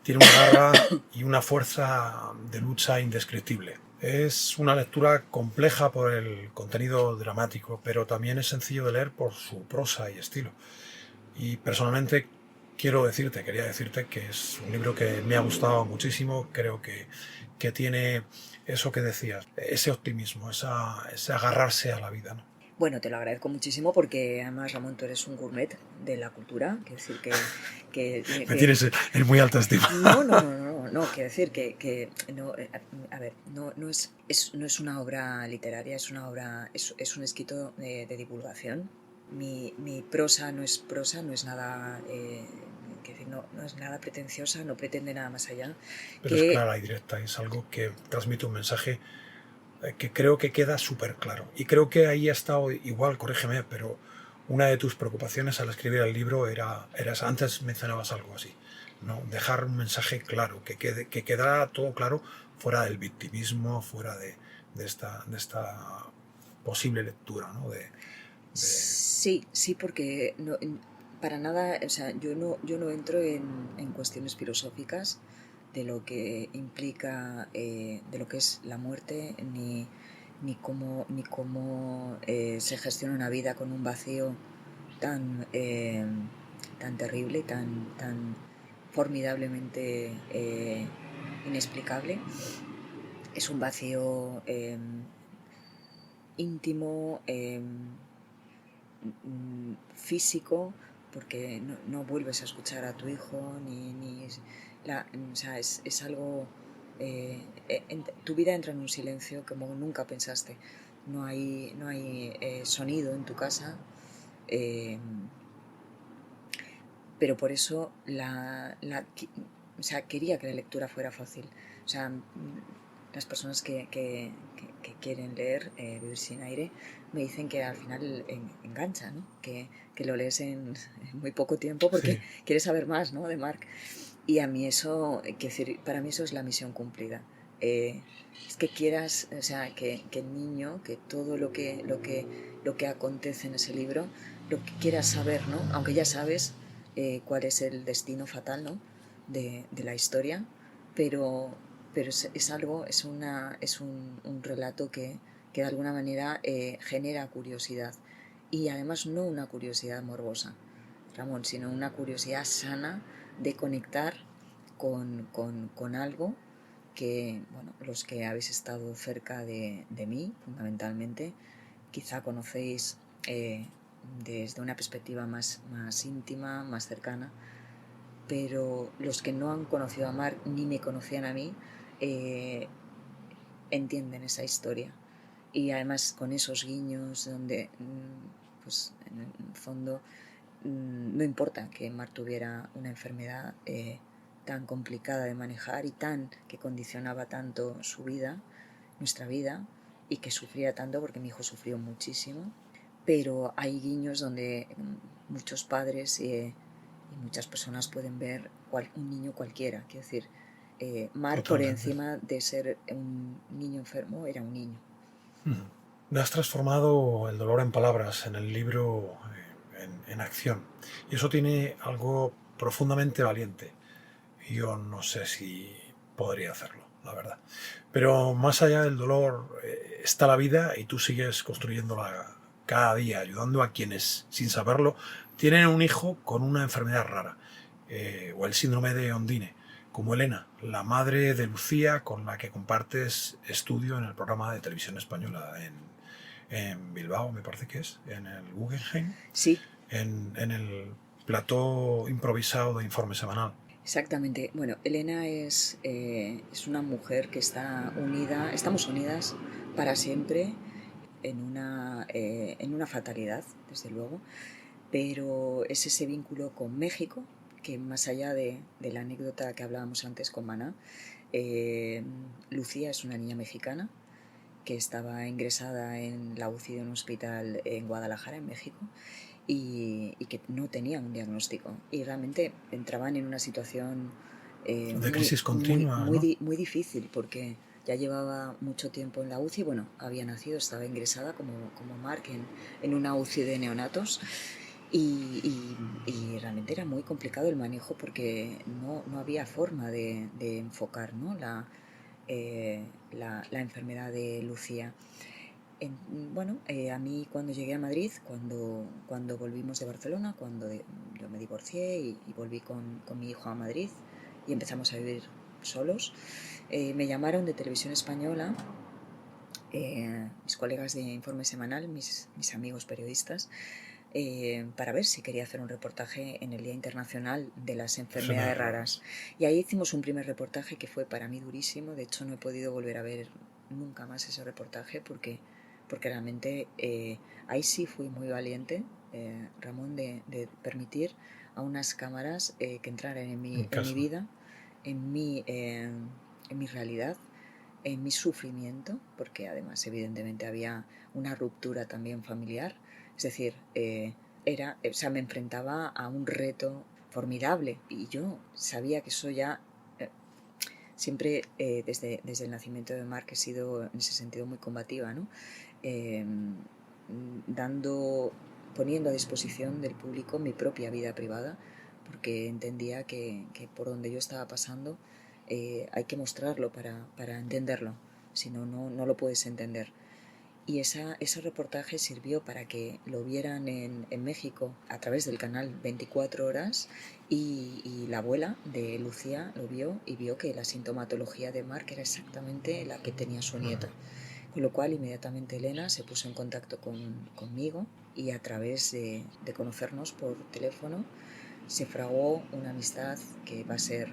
tiene una garra y una fuerza de lucha indescriptible. Es una lectura compleja por el contenido dramático, pero también es sencillo de leer por su prosa y estilo. Y personalmente quería decirte que es un libro que me ha gustado muchísimo. Creo que tiene eso que decías, ese optimismo, ese agarrarse a la vida, ¿no? Bueno, te lo agradezco muchísimo porque además, Ramón, tú eres un gourmet de la cultura. Quiero decir Me tienes en muy alta estima. no, quiero decir que no, a ver, no es una obra literaria, es una obra, es un escrito de divulgación. Mi prosa, no es nada, quiero decir, no es nada pretenciosa, no pretende nada más allá. Pero es clara y directa, es algo que transmite un mensaje que creo que queda súper claro. Y creo que ahí ha estado, igual, corrígeme, pero una de tus preocupaciones al escribir el libro era antes mencionabas algo así, ¿no? Dejar un mensaje claro, que quedara todo claro, fuera del victimismo, fuera de esta posible lectura, ¿no? Sí, porque no, para nada, o sea, yo no entro en cuestiones filosóficas de lo que implica, de lo que es la muerte, ni cómo se gestiona una vida con un vacío tan, tan terrible, tan formidablemente inexplicable. Es un vacío íntimo, físico, porque no vuelves a escuchar a tu hijo, o sea, es algo... tu vida entra en un silencio como nunca pensaste. No hay sonido en tu casa, eh, pero por eso o sea, quería que la lectura fuera fácil. O sea, las personas que quieren leer Vivir sin aire me dicen que al final engancha, ¿no? Que lo lees en muy poco tiempo porque Sí, quieres saber más, ¿no? De Mark. Y a mí eso, para mí eso es la misión cumplida. Eh, es que quieras, o sea, que el niño, que todo lo que acontece en ese libro, lo que quieras saber, ¿no? Aunque ya sabes cuál es el destino fatal, ¿no? De la historia, pero, pero es algo, es un relato que de alguna manera genera curiosidad. Y además no una curiosidad morbosa, Ramón, sino una curiosidad sana de conectar con algo que, bueno, los que habéis estado cerca de mí, fundamentalmente, quizá conocéis desde una perspectiva más íntima, más cercana, pero los que no han conocido a Marc ni me conocían a mí, eh, entienden esa historia. Y además con esos guiños donde, pues en el fondo, no importa que Mar tuviera una enfermedad tan complicada de manejar y que condicionaba tanto su vida, nuestra vida, y que sufría tanto porque mi hijo sufrió muchísimo, pero hay guiños donde muchos padres y muchas personas pueden ver un niño cualquiera. Quiero decir, Mar, por totalmente. encima de ser un niño enfermo, era un niño. Me has transformado el dolor en palabras en el libro, en acción. Y eso tiene algo profundamente valiente. Yo no sé si podría hacerlo, la verdad. Pero más allá del dolor está la vida y tú sigues construyéndola cada día, ayudando a quienes, sin saberlo, tienen un hijo con una enfermedad rara, o el síndrome de Ondine, como Elena, la madre de Lucía con la que compartes estudio en el programa de televisión española en Bilbao, me parece que es, en el Guggenheim, Sí, en el plató improvisado de Informe Semanal. exactamente. Bueno, Elena es una mujer que está unida, estamos unidas para siempre en una fatalidad, desde luego, pero es ese vínculo con México, que más allá de la anécdota que hablábamos antes con Maná, eh, Lucía es una niña mexicana que estaba ingresada en la UCI de un hospital en Guadalajara, en México, y que no tenía un diagnóstico. Y realmente entraban en una situación De muy, crisis muy, continua, muy, ¿no? muy difícil, porque ya llevaba mucho tiempo en la UCI. Bueno, había nacido, estaba ingresada como Mark en una UCI de neonatos. Y realmente era muy complicado el manejo porque no había forma de enfocar, ¿no? la enfermedad de Lucía. Bueno, a mí cuando llegué a Madrid, cuando volvimos de Barcelona, yo me divorcié y volví con mi hijo a Madrid y empezamos a vivir solos, me llamaron de Televisión Española, mis colegas de Informe Semanal, mis amigos periodistas, para ver si quería hacer un reportaje en el Día Internacional de las Enfermedades Enfermedades Raras. raras. Y ahí hicimos un primer reportaje que fue para mí durísimo. De hecho, no he podido volver a ver nunca más ese reportaje porque realmente ahí sí fui muy valiente, Ramón, de permitir a unas cámaras que entraran en En en mi casa. vida, en mi realidad, en mi sufrimiento, porque además evidentemente había una ruptura también familiar. Es decir, o sea, me enfrentaba a un reto formidable y yo sabía que eso ya, eh, siempre desde el nacimiento de Mark he sido en ese sentido muy combativa, ¿no? Eh, dando, poniendo a disposición del público mi propia vida privada, porque entendía que por donde yo estaba pasando hay que mostrarlo para entenderlo, si no, no lo puedes entender. Y ese reportaje sirvió para que lo vieran en México a través del canal 24 horas y la abuela de Lucía lo vio y vio que la sintomatología de Mark era exactamente la que tenía su nieta. Con lo cual inmediatamente Elena se puso en contacto conmigo y a través de conocernos por teléfono se fraguó una amistad que va a ser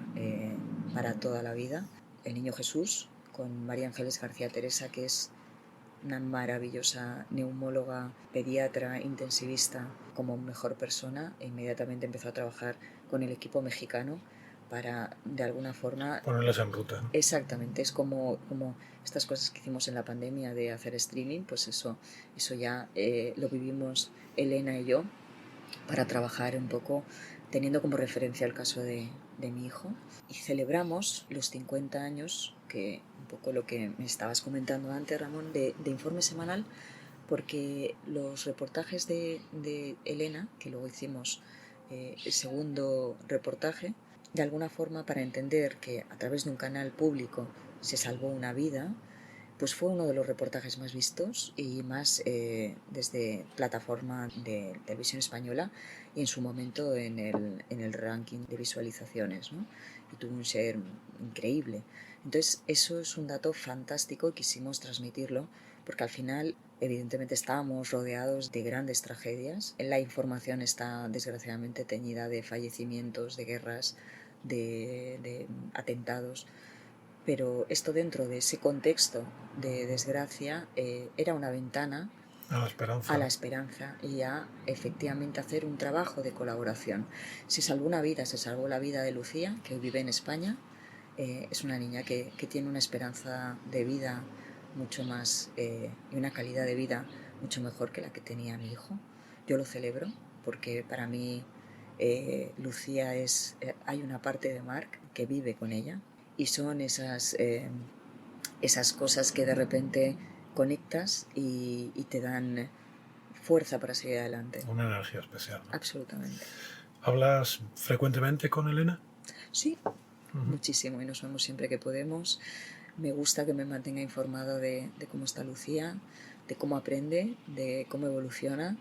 para toda la vida. El Niño Jesús con María Ángeles García Teresa, que es una maravillosa neumóloga, pediatra, intensivista, como mejor persona, e inmediatamente empezó a trabajar con el equipo mexicano para, de alguna forma... Ponerles en ruta, ¿no? Exactamente, es como estas cosas que hicimos en la pandemia de hacer streaming, pues eso ya lo vivimos Elena y yo para trabajar un poco teniendo como referencia el caso de mi hijo. Y celebramos los 50 años, que un poco lo que me estabas comentando antes, Ramón, de informe semanal, porque los reportajes de Elena, que luego hicimos el segundo reportaje, de alguna forma para entender que a través de un canal público se salvó una vida, pues fue uno de los reportajes más vistos y más desde plataforma de televisión española y en su momento en el ranking de visualizaciones, ¿no? Y tuvo un share increíble. Entonces eso es un dato fantástico y quisimos transmitirlo porque al final evidentemente estábamos rodeados de grandes tragedias. La información está desgraciadamente teñida de fallecimientos, de guerras, de atentados, pero esto dentro de ese contexto de desgracia era una ventana a la esperanza y a efectivamente hacer un trabajo de colaboración. Se salvó una vida, se salvó la vida de Lucía, que vive en España. Es una niña que tiene una esperanza de vida mucho más y una calidad de vida mucho mejor que la que tenía mi hijo. Yo lo celebro porque para mí Lucía hay una parte de Mark que vive con ella y son esas cosas que de repente conectas y te dan fuerza para seguir adelante. Una energía especial, ¿no? Absolutamente. ¿Hablas frecuentemente con Elena? Sí, muchísimo, y nos vemos siempre que podemos. Me gusta que me mantenga informada de cómo está Lucía, de cómo aprende, de cómo evoluciona.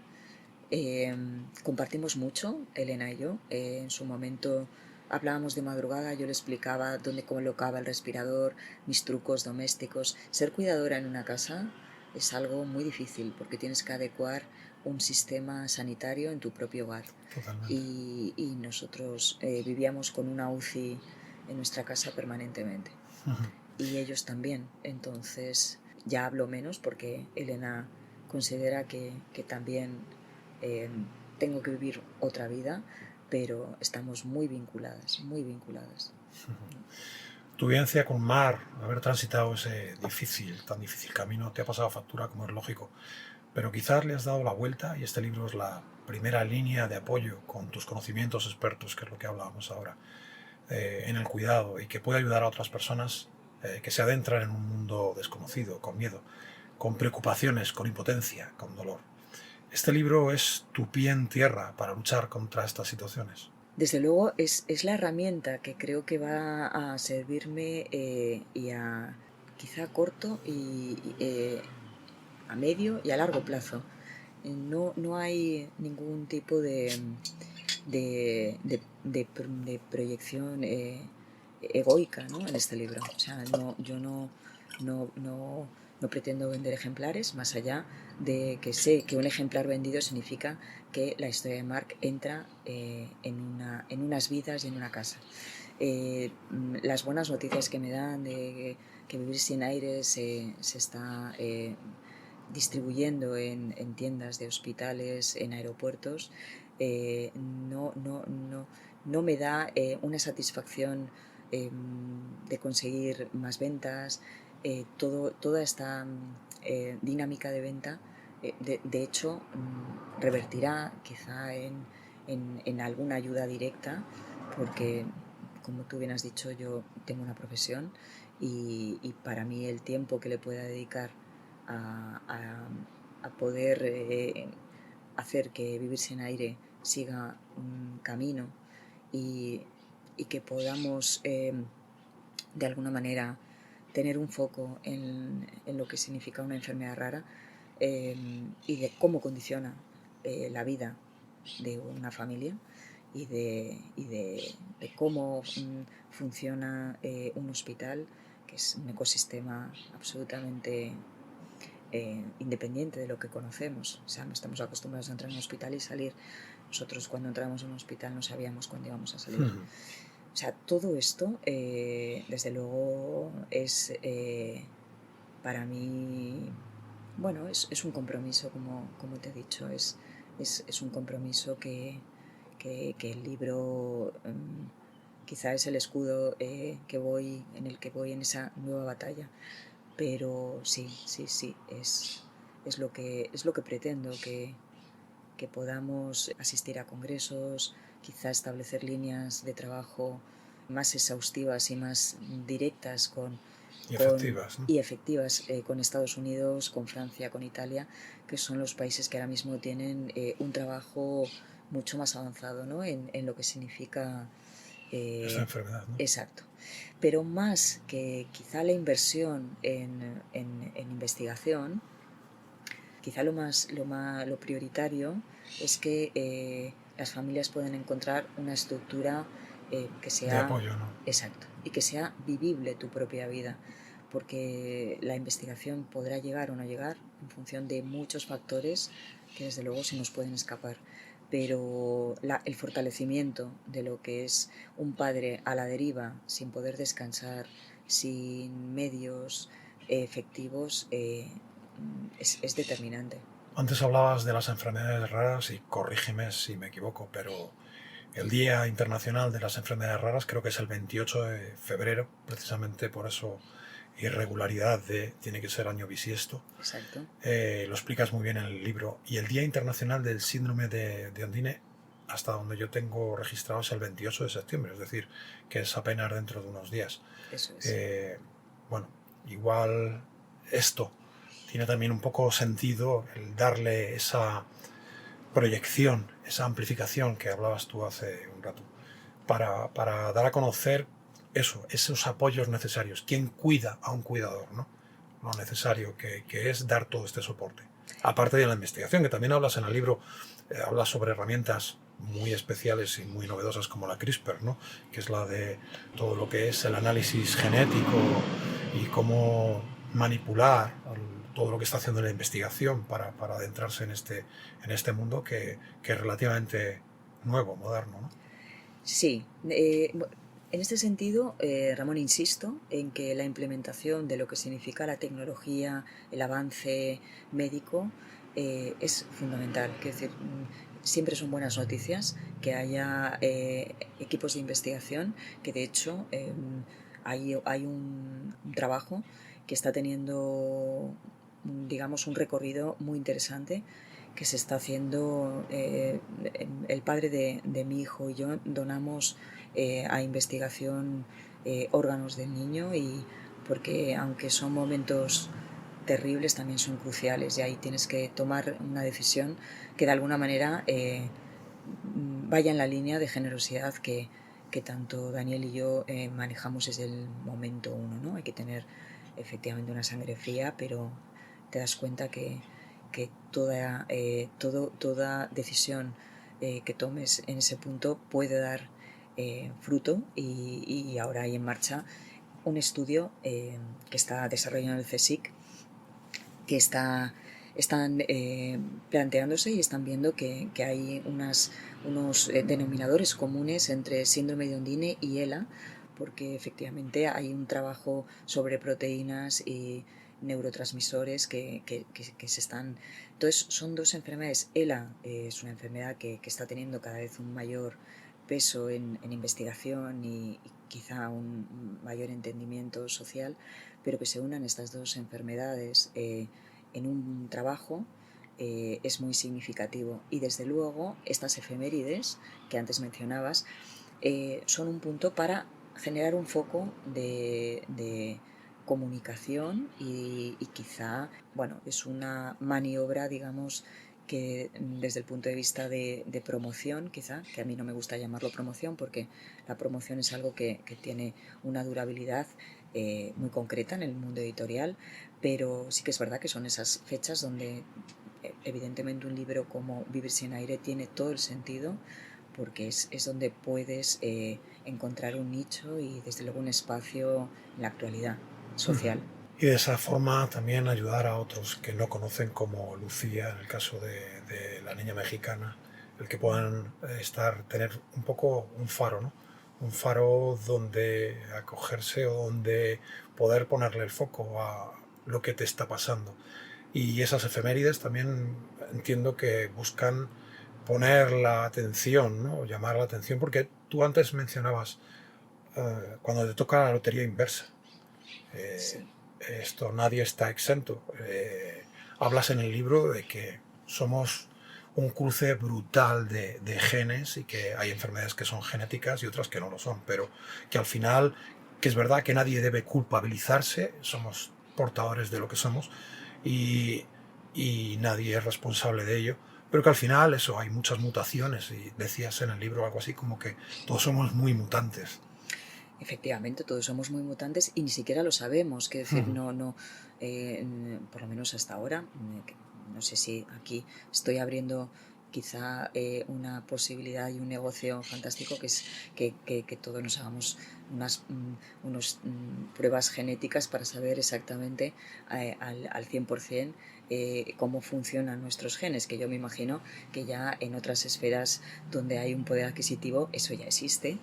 Compartimos mucho, Elena y yo. En su momento hablábamos de madrugada, yo le explicaba dónde colocaba el respirador, mis trucos domésticos. Ser cuidadora en una casa es algo muy difícil porque tienes que adecuar un sistema sanitario en tu propio hogar. Totalmente. Y nosotros vivíamos con una UCI en nuestra casa permanentemente. Y ellos también. Entonces ya hablo menos porque Elena considera que también tengo que vivir otra vida, pero estamos muy vinculadas, muy vinculadas. Tu vivencia con Mar, haber transitado ese tan difícil camino, te ha pasado factura, como es lógico, pero quizás le has dado la vuelta y este libro es la primera línea de apoyo con tus conocimientos expertos, que es lo que hablábamos ahora, en el cuidado y que puede ayudar a otras personas que se adentran en un mundo desconocido, con miedo, con preocupaciones, con impotencia, con dolor. Este libro es tu pie en tierra para luchar contra estas situaciones. Desde luego es la herramienta que creo que va a servirme y a quizá a corto y a medio y a largo plazo. No hay ningún tipo de proyección egoica, ¿no?, en este libro. O sea, yo no pretendo vender ejemplares, más allá de que sé que un ejemplar vendido significa que la historia de Mark entra en unas vidas y en una casa. Las buenas noticias que me dan de que Vivir sin aire se está distribuyendo en tiendas de hospitales, en aeropuertos, no me da una satisfacción de conseguir más ventas. Toda esta dinámica de venta, de hecho, revertirá quizá en alguna ayuda directa, porque, como tú bien has dicho, yo tengo una profesión y para mí el tiempo que le pueda dedicar a poder hacer que Vivir sin aire siga un camino y que podamos de alguna manera tener un foco en lo que significa una enfermedad rara, y de cómo condiciona la vida de una familia y de cómo funciona un hospital, que es un ecosistema absolutamente independiente de lo que conocemos. O sea, no estamos acostumbrados a entrar en un hospital y salir. Nosotros cuando entramos en un hospital no sabíamos cuándo íbamos a salir. O sea, todo esto, desde luego, es para mí, bueno, es un compromiso, como te he dicho, es un compromiso que el libro quizá es el escudo en el que voy en esa nueva batalla. Pero sí, es lo que pretendo, que podamos asistir a congresos, quizá establecer líneas de trabajo más exhaustivas y más directas Y y efectivas. efectivas con Estados Unidos, con Francia, con Italia, que son los países que ahora mismo tienen un trabajo mucho más avanzado, ¿no? en lo que significa Esta enfermedad, ¿no? exacto. Pero más que quizá la inversión en investigación, quizá lo prioritario es que las familias puedan encontrar una estructura que De sea apoyo, ¿no? exacto y que sea vivible tu propia vida, porque la investigación podrá llegar o no llegar en función de muchos factores que desde luego se nos pueden escapar, pero el fortalecimiento de lo que es un padre a la deriva, sin poder descansar, sin medios efectivos, es determinante. Antes hablabas de las enfermedades raras y corrígeme si me equivoco, pero el Día Internacional de las Enfermedades Raras creo que es el 28 de febrero, precisamente por eso irregularidad de tiene que ser año bisiesto. Exacto. Lo explicas muy bien en el libro. Y el Día Internacional del Síndrome de Ondine, hasta donde yo tengo registrado, es el 28 de septiembre, es decir, que es apenas dentro de unos días. Eso es. Bueno, igual esto tiene también un poco sentido el darle esa proyección, esa amplificación que hablabas tú hace un rato, para dar a conocer eso, esos apoyos necesarios, quién cuida a un cuidador, ¿no? Lo necesario que es dar todo este soporte. Aparte de la investigación, que también hablas en el libro, hablas sobre herramientas muy especiales y muy novedosas como la CRISPR, ¿no? Que es la de todo lo que es el análisis genético y cómo manipular todo lo que está haciendo la investigación para adentrarse en este mundo que es relativamente nuevo, moderno, ¿no? Sí, en este sentido, Ramón, insisto en que la implementación de lo que significa la tecnología, el avance médico, es fundamental. Es decir, siempre son buenas noticias que haya equipos de investigación, que de hecho hay un trabajo que está teniendo, digamos, un recorrido muy interesante que se está haciendo. El padre de mi hijo y yo donamos a investigación órganos del niño, y porque aunque son momentos terribles también son cruciales, y ahí tienes que tomar una decisión que de alguna manera vaya en la línea de generosidad que tanto Daniel y yo manejamos desde el momento uno, ¿no? Hay que tener efectivamente una sangre fría, pero te das cuenta que toda decisión que tomes en ese punto puede dar fruto, y ahora hay en marcha un estudio que está desarrollando el CSIC, que están planteándose y están viendo que hay unos denominadores comunes entre síndrome de Ondine y ELA, porque efectivamente hay un trabajo sobre proteínas y neurotransmisores que se están. Entonces son dos enfermedades. ELA es una enfermedad que está teniendo cada vez un mayor peso en investigación y quizá un mayor entendimiento social, pero que se unan estas dos enfermedades en un trabajo es muy significativo. Y desde luego estas efemérides que antes mencionabas son un punto para generar un foco de comunicación, y quizá, bueno, es una maniobra, digamos, que desde el punto de vista de promoción, quizá, que a mí no me gusta llamarlo promoción porque la promoción es algo que tiene una durabilidad muy concreta en el mundo editorial, pero sí que es verdad que son esas fechas donde evidentemente un libro como Vivir sin aire tiene todo el sentido, porque es donde puedes encontrar un nicho y desde luego un espacio en la actualidad social. Y de esa forma también ayudar a otros que no conocen, como Lucía, en el caso de la niña mexicana, el que puedan tener un poco un faro, ¿no? Un faro donde acogerse o donde poder ponerle el foco a lo que te está pasando. Y esas efemérides también entiendo que buscan poner la atención, ¿no? Llamar la atención, porque tú antes mencionabas cuando te toca la lotería inversa. Sí. Esto nadie está exento. Hablas en el libro de que somos un cruce brutal de genes y que hay enfermedades que son genéticas y otras que no lo son, pero que al final, que es verdad que nadie debe culpabilizarse, somos portadores de lo que somos y, y nadie es responsable de ello, pero que al final eso, hay muchas mutaciones y decías en el libro algo así como que todos somos muy mutantes. Efectivamente, todos somos muy mutantes y ni siquiera lo sabemos. Quiero decir, por lo menos hasta ahora, no sé si aquí estoy abriendo quizá una posibilidad y un negocio fantástico que es que todos nos hagamos unas pruebas genéticas para saber exactamente al 100% cómo funcionan nuestros genes, que yo me imagino que ya en otras esferas donde hay un poder adquisitivo eso ya existe,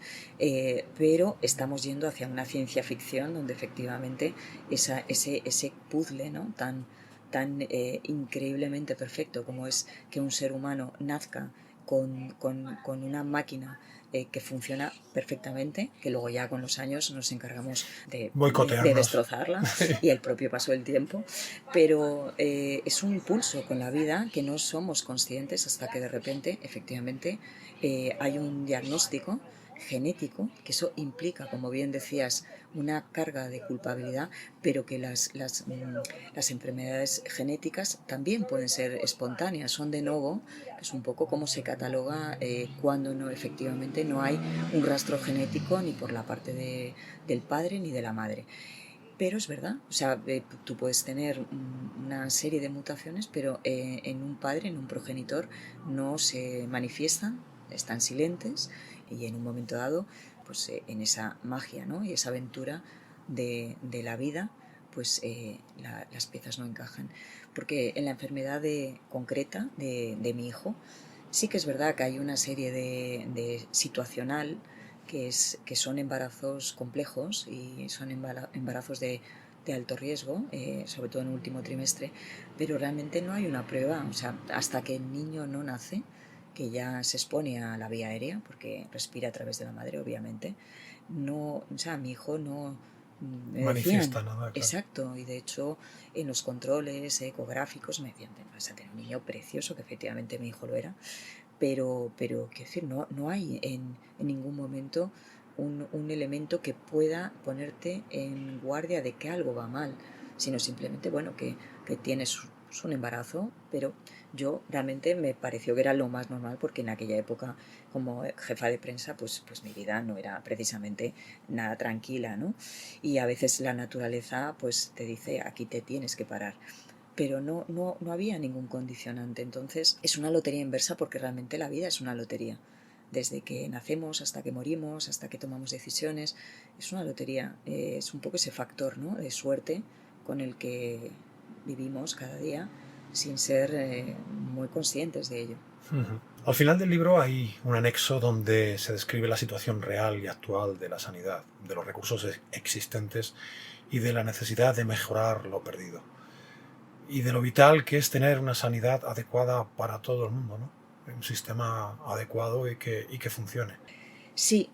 pero estamos yendo hacia una ciencia ficción donde efectivamente ese puzzle, ¿no? tan increíblemente perfecto como es que un ser humano nazca con una máquina que funciona perfectamente, que luego ya con los años nos encargamos de Boicotearnos. destrozarla y el propio paso del tiempo, pero es un impulso con la vida que no somos conscientes hasta que de repente efectivamente hay un diagnóstico genético, que eso implica, como bien decías, una carga de culpabilidad, pero que las enfermedades genéticas también pueden ser espontáneas, son de nuevo, es un poco como se cataloga cuando no, efectivamente no hay un rastro genético ni por la parte del padre ni de la madre. Pero es verdad, o sea, tú puedes tener una serie de mutaciones, pero en un padre, en un progenitor, no se manifiestan, están silentes y en un momento dado, pues en esa magia, ¿no? Y esa aventura de la vida, pues las piezas no encajan. Porque en la enfermedad concreta de mi hijo, sí que es verdad que hay una serie de situacional que son embarazos complejos y son embarazos de alto riesgo, sobre todo en el último trimestre, pero realmente no hay una prueba, o sea, hasta que el niño no nace, que ya se expone a la vía aérea, porque respira a través de la madre, obviamente, no, o sea, mi hijo no, me decían, Manifiesta nada, claro. exacto, y de hecho en los controles ecográficos me decían, vas a tener un niño precioso, que efectivamente mi hijo lo era, pero quiero decir, no hay en ningún momento un elemento que pueda ponerte en guardia de que algo va mal, sino simplemente, bueno, que tienes un embarazo, pero yo realmente me pareció que era lo más normal porque en aquella época, como jefa de prensa, pues mi vida no era precisamente nada tranquila, ¿no? Y a veces la naturaleza pues te dice, aquí te tienes que parar, pero no había ningún condicionante. Entonces es una lotería inversa porque realmente la vida es una lotería. Desde que nacemos hasta que morimos, hasta que tomamos decisiones, es una lotería. Es un poco ese factor, ¿no?, de suerte con el que vivimos cada día sin ser muy conscientes de ello. Al final del libro hay un anexo donde se describe la situación real y actual de la sanidad, de los recursos existentes y de la necesidad de mejorar lo perdido. Y de lo vital que es tener una sanidad adecuada para todo el mundo, ¿no? Un sistema adecuado y que funcione. Sí,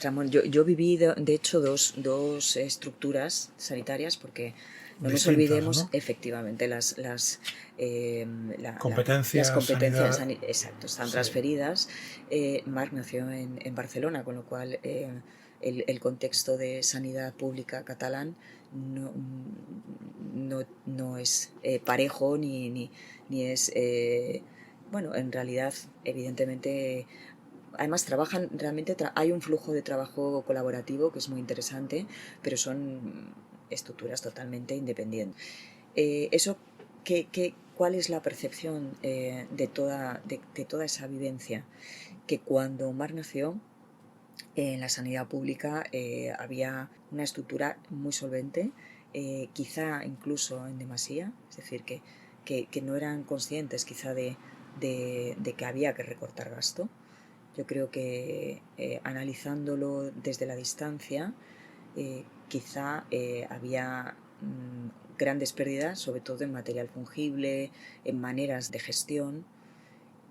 Ramón, yo viví de hecho dos estructuras sanitarias porque no nos Distintas, olvidemos ¿no? efectivamente las Competencias, competencias, sanidad. exacto, están Sí. transferidas. Marc nació en Barcelona, con lo cual el contexto de sanidad pública catalán no es parejo ni es... bueno, en realidad, evidentemente, además realmente hay un flujo de trabajo colaborativo que es muy interesante, pero son estructuras totalmente independientes. Eso, ¿cuál es la percepción de toda esa vivencia? Que cuando Marc nació, en la sanidad pública había una estructura muy solvente, quizá incluso en demasía, es decir, que no eran conscientes quizá de que había que recortar gasto. Yo creo que analizándolo desde la distancia, quizá había grandes pérdidas, sobre todo en material fungible, en maneras de gestión,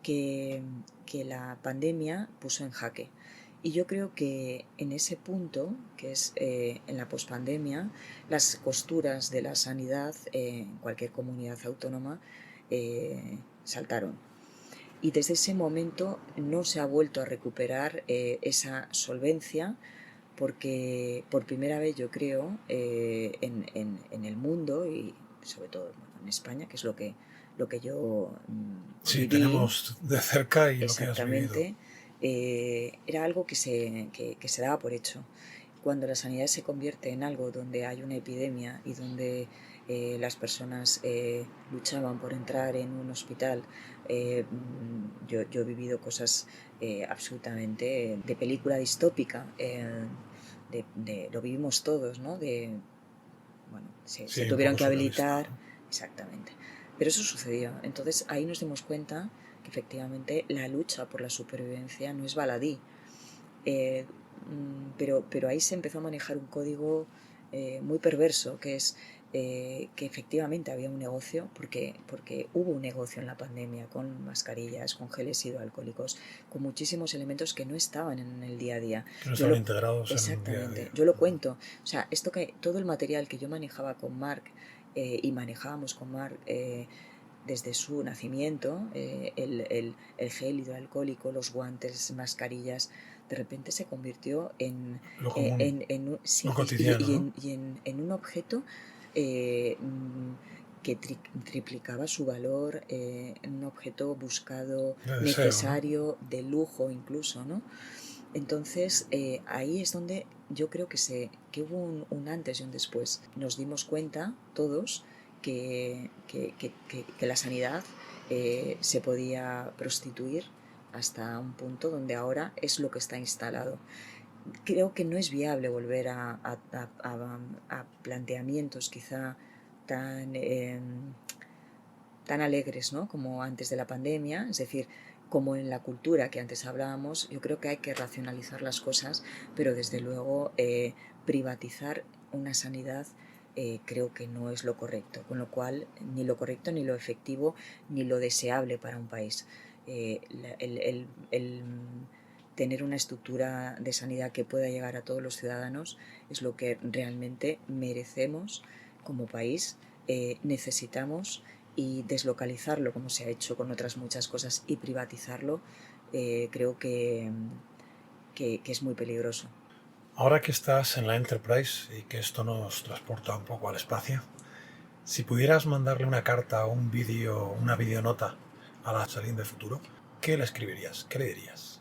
que la pandemia puso en jaque. Y yo creo que en ese punto, que es en la pospandemia, las costuras de la sanidad en cualquier comunidad autónoma saltaron. Y desde ese momento no se ha vuelto a recuperar esa solvencia, porque por primera vez yo creo en el mundo y sobre todo en España, que es lo que yo Sí, viví tenemos de cerca y lo que has vivido. exactamente, era algo que se daba por hecho. Cuando la sanidad se convierte en algo donde hay una epidemia y donde las personas luchaban por entrar en un hospital, yo he vivido cosas absolutamente de película distópica, lo vivimos todos, ¿no? Se Sí, un tuvieron poco que surrealista, habilitar, ¿no? exactamente. Pero eso sucedió. Entonces ahí nos dimos cuenta que efectivamente la lucha por la supervivencia no es baladí. Pero ahí se empezó a manejar un código muy perverso, que es que efectivamente había un negocio, porque hubo un negocio en la pandemia con mascarillas, con geles hidroalcohólicos, con muchísimos elementos que no estaban en el día a día. Que no estaban integrados en el día a Exactamente, día. yo lo cuento. O sea, todo el material que yo manejaba con Marc y manejábamos con Marc desde su nacimiento, el gel hidroalcohólico, los guantes, mascarillas, de repente se convirtió Lo común, sí, lo cotidiano, ¿no? en un objeto que triplicaba su valor, en un objeto buscado, De deseo, ¿no? necesario, de lujo incluso, ¿no? Entonces ahí es donde yo creo que hubo un antes y un después. Nos dimos cuenta todos que la sanidad se podía prostituir hasta un punto donde ahora es lo que está instalado. Creo que no es viable volver a planteamientos quizá tan, tan alegres, ¿no? Como antes de la pandemia, es decir, como en la cultura que antes hablábamos. Yo creo que hay que racionalizar las cosas, pero desde luego privatizar una sanidad creo que no es lo correcto, con lo cual ni lo correcto, ni lo efectivo, ni lo deseable para un país. El tener una estructura de sanidad que pueda llegar a todos los ciudadanos es lo que realmente merecemos como país, necesitamos, y deslocalizarlo, como se ha hecho con otras muchas cosas, y privatizarlo, creo que es muy peligroso. Ahora que estás en la Enterprise y que esto nos transporta un poco al espacio, si pudieras mandarle una carta o un vídeo, una videonota a la Celine del futuro, ¿qué le escribirías? ¿Qué le dirías?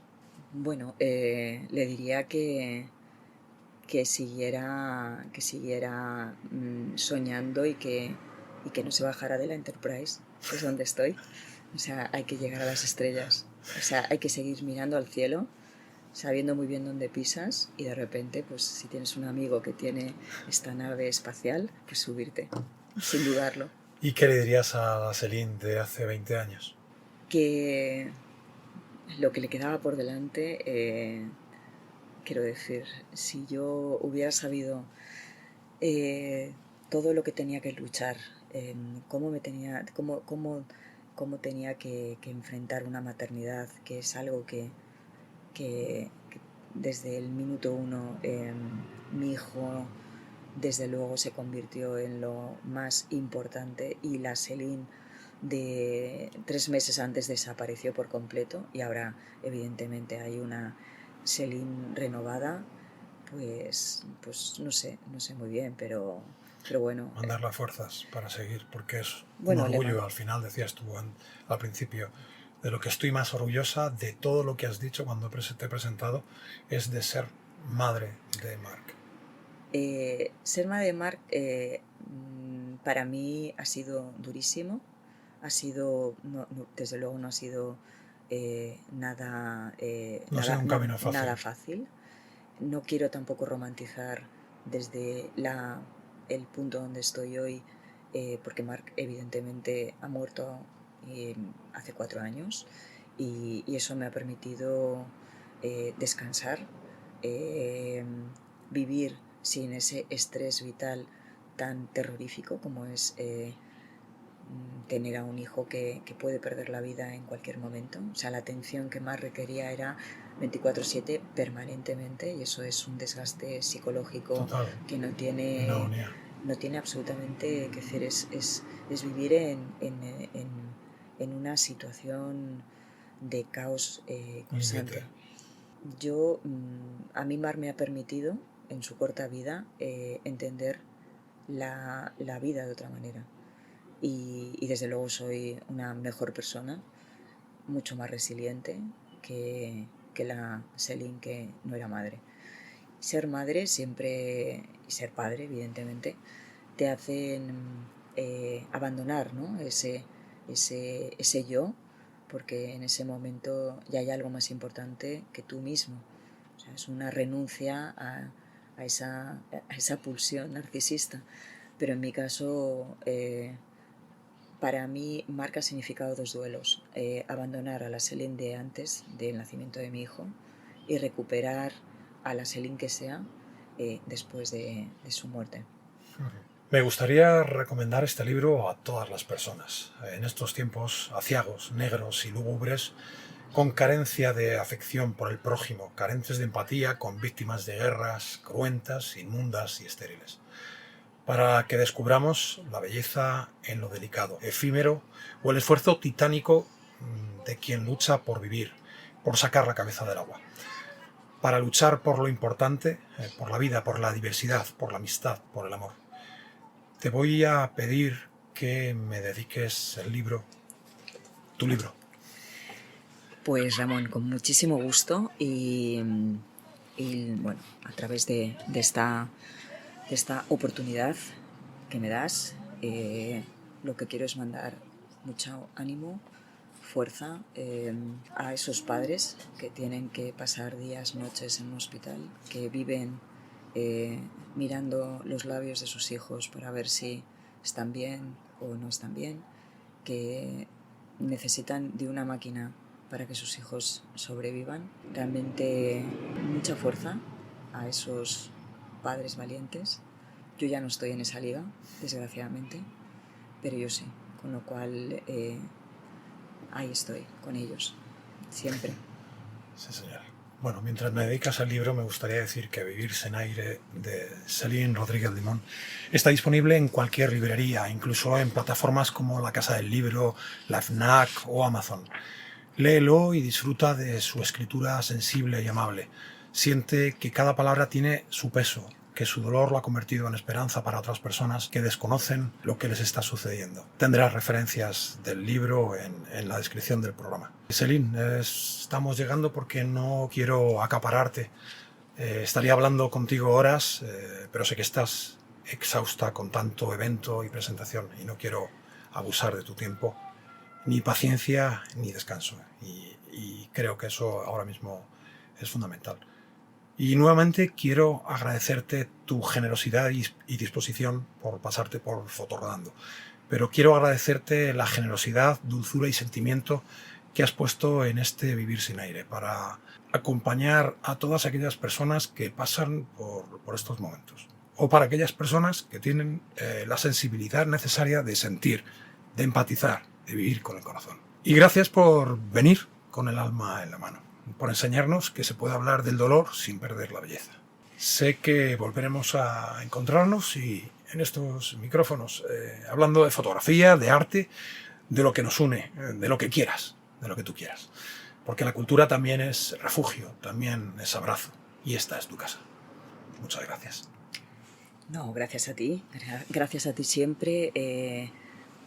Bueno, le diría que siguiera soñando y que no se bajara de la Enterprise, que es donde estoy. O sea, hay que llegar a las estrellas. O sea, hay que seguir mirando al cielo, sabiendo muy bien dónde pisas, y de repente, pues si tienes un amigo que tiene esta nave espacial, pues subirte, sin dudarlo. ¿Y qué le dirías a la Celine de hace 20 años? Que lo que le quedaba por delante, quiero decir, si yo hubiera sabido todo lo que tenía que luchar, cómo tenía que enfrentar una maternidad, que es algo que desde el minuto uno, mi hijo desde luego se convirtió en lo más importante, y la Celine de 3 meses antes desapareció por completo, y ahora evidentemente hay una Celine renovada. Pues no sé muy bien, pero bueno. Mandar las fuerzas para seguir, porque es un Bueno, orgullo, al final decías tú al principio, de lo que estoy más orgullosa de todo lo que has dicho cuando te he presentado, es de ser madre de Marc. Ser madre de Marc para mí ha sido durísimo. Desde luego no ha sido nada, No ha sido un camino fácil. nada fácil. No quiero tampoco romantizar desde el punto donde estoy hoy, porque Marc evidentemente ha muerto hace 4 años y eso me ha permitido descansar, vivir sin ese estrés vital tan terrorífico como es tener a un hijo que puede perder la vida en cualquier momento. O sea, la atención que más requería era 24/7 permanentemente, y eso es un desgaste psicológico. Total. Que no tiene absolutamente que hacer. Es vivir en una situación de caos constante. A mí Mar me ha permitido en su corta vida entender la vida de otra manera. Y desde luego soy una mejor persona, mucho más resiliente que la Céline que no era madre. Ser madre siempre, y ser padre evidentemente, te hacen abandonar, ¿no? ese yo, porque en ese momento ya hay algo más importante que tú mismo. O sea, es una renuncia a esa pulsión narcisista. Pero en mi caso, para mí Marc ha significado 2 duelos. Abandonar a la Céline de antes del nacimiento de mi hijo y recuperar a la Céline que sea después de su muerte. Me gustaría recomendar este libro a todas las personas. En estos tiempos aciagos, negros y lúgubres, con carencia de afección por el prójimo, carentes de empatía con víctimas de guerras cruentas, inmundas y estériles, para que descubramos la belleza en lo delicado, efímero, o el esfuerzo titánico de quien lucha por vivir, por sacar la cabeza del agua, para luchar por lo importante, por la vida, por la diversidad, por la amistad, por el amor. Te voy a pedir que me dediques el libro, tu libro. Pues Ramón, con muchísimo gusto y bueno, a través de esta oportunidad que me das, lo que quiero es mandar mucho ánimo, fuerza a esos padres que tienen que pasar días, noches en un hospital, que viven mirando los labios de sus hijos para ver si están bien o no están bien, que necesitan de una máquina para que sus hijos sobrevivan. Realmente mucha fuerza a esos padres valientes. Yo ya no estoy en esa liga, desgraciadamente, pero yo sí, con lo cual ahí estoy, con ellos, siempre. Sí, señora. Bueno, mientras me dedicas al libro, me gustaría decir que Vivir sin aire, de Céline Rodríguez Limón, está disponible en cualquier librería, incluso en plataformas como La Casa del Libro, la FNAC o Amazon. Léelo y disfruta de su escritura sensible y amable. Siente que cada palabra tiene su peso, que su dolor lo ha convertido en esperanza para otras personas que desconocen lo que les está sucediendo. Tendrás referencias del libro en la descripción del programa. Céline, estamos llegando porque no quiero acapararte. Estaría hablando contigo horas, pero sé que estás exhausta con tanto evento y presentación y no quiero abusar de tu tiempo, ni paciencia ni descanso. Y creo que eso ahora mismo es fundamental. Y nuevamente quiero agradecerte tu generosidad y disposición por pasarte por Fotorrodando. Pero quiero agradecerte la generosidad, dulzura y sentimiento que has puesto en este Vivir sin aire para acompañar a todas aquellas personas que pasan por estos momentos. O para aquellas personas que tienen la sensibilidad necesaria de sentir, de empatizar, de vivir con el corazón. Y gracias por venir con el alma en la mano, por enseñarnos que se puede hablar del dolor sin perder la belleza. Sé que volveremos a encontrarnos y en estos micrófonos, hablando de fotografía, de arte, de lo que nos une, de lo que quieras, de lo que tú quieras. Porque la cultura también es refugio, también es abrazo. Y esta es tu casa. Muchas gracias. No, gracias a ti siempre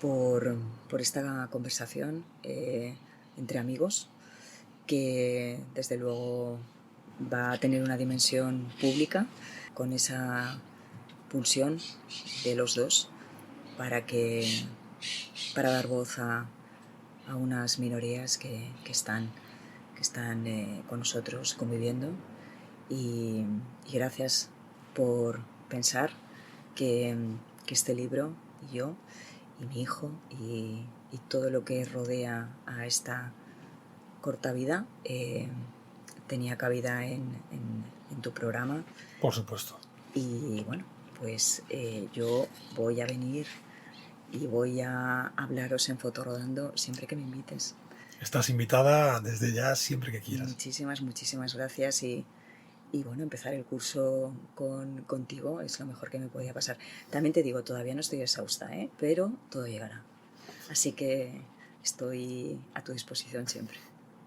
por esta conversación entre amigos, que desde luego va a tener una dimensión pública con esa pulsión de los dos para dar voz a unas minorías que están con nosotros conviviendo. Y gracias por pensar que este libro y yo y mi hijo y todo lo que rodea a esta corta vida tenía cabida en tu programa. Por supuesto. Y bueno, pues yo voy a venir y voy a hablaros en Fotorodando siempre que me invites. Estás invitada desde ya siempre que quieras. Muchísimas gracias y bueno, empezar el curso contigo es lo mejor que me podía pasar. También te digo, todavía no estoy exhausta, pero todo llegará. Así que estoy a tu disposición siempre.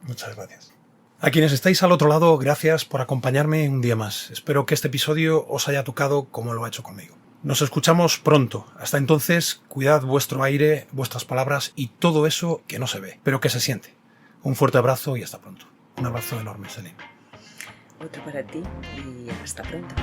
Muchas gracias. A quienes estáis al otro lado, gracias por acompañarme un día más. Espero que este episodio os haya tocado como lo ha hecho conmigo. Nos escuchamos pronto. Hasta entonces, cuidad vuestro aire, vuestras palabras y todo eso que no se ve, pero que se siente. Un fuerte abrazo y hasta pronto. Un abrazo enorme, Celine. Otro para ti y hasta pronto.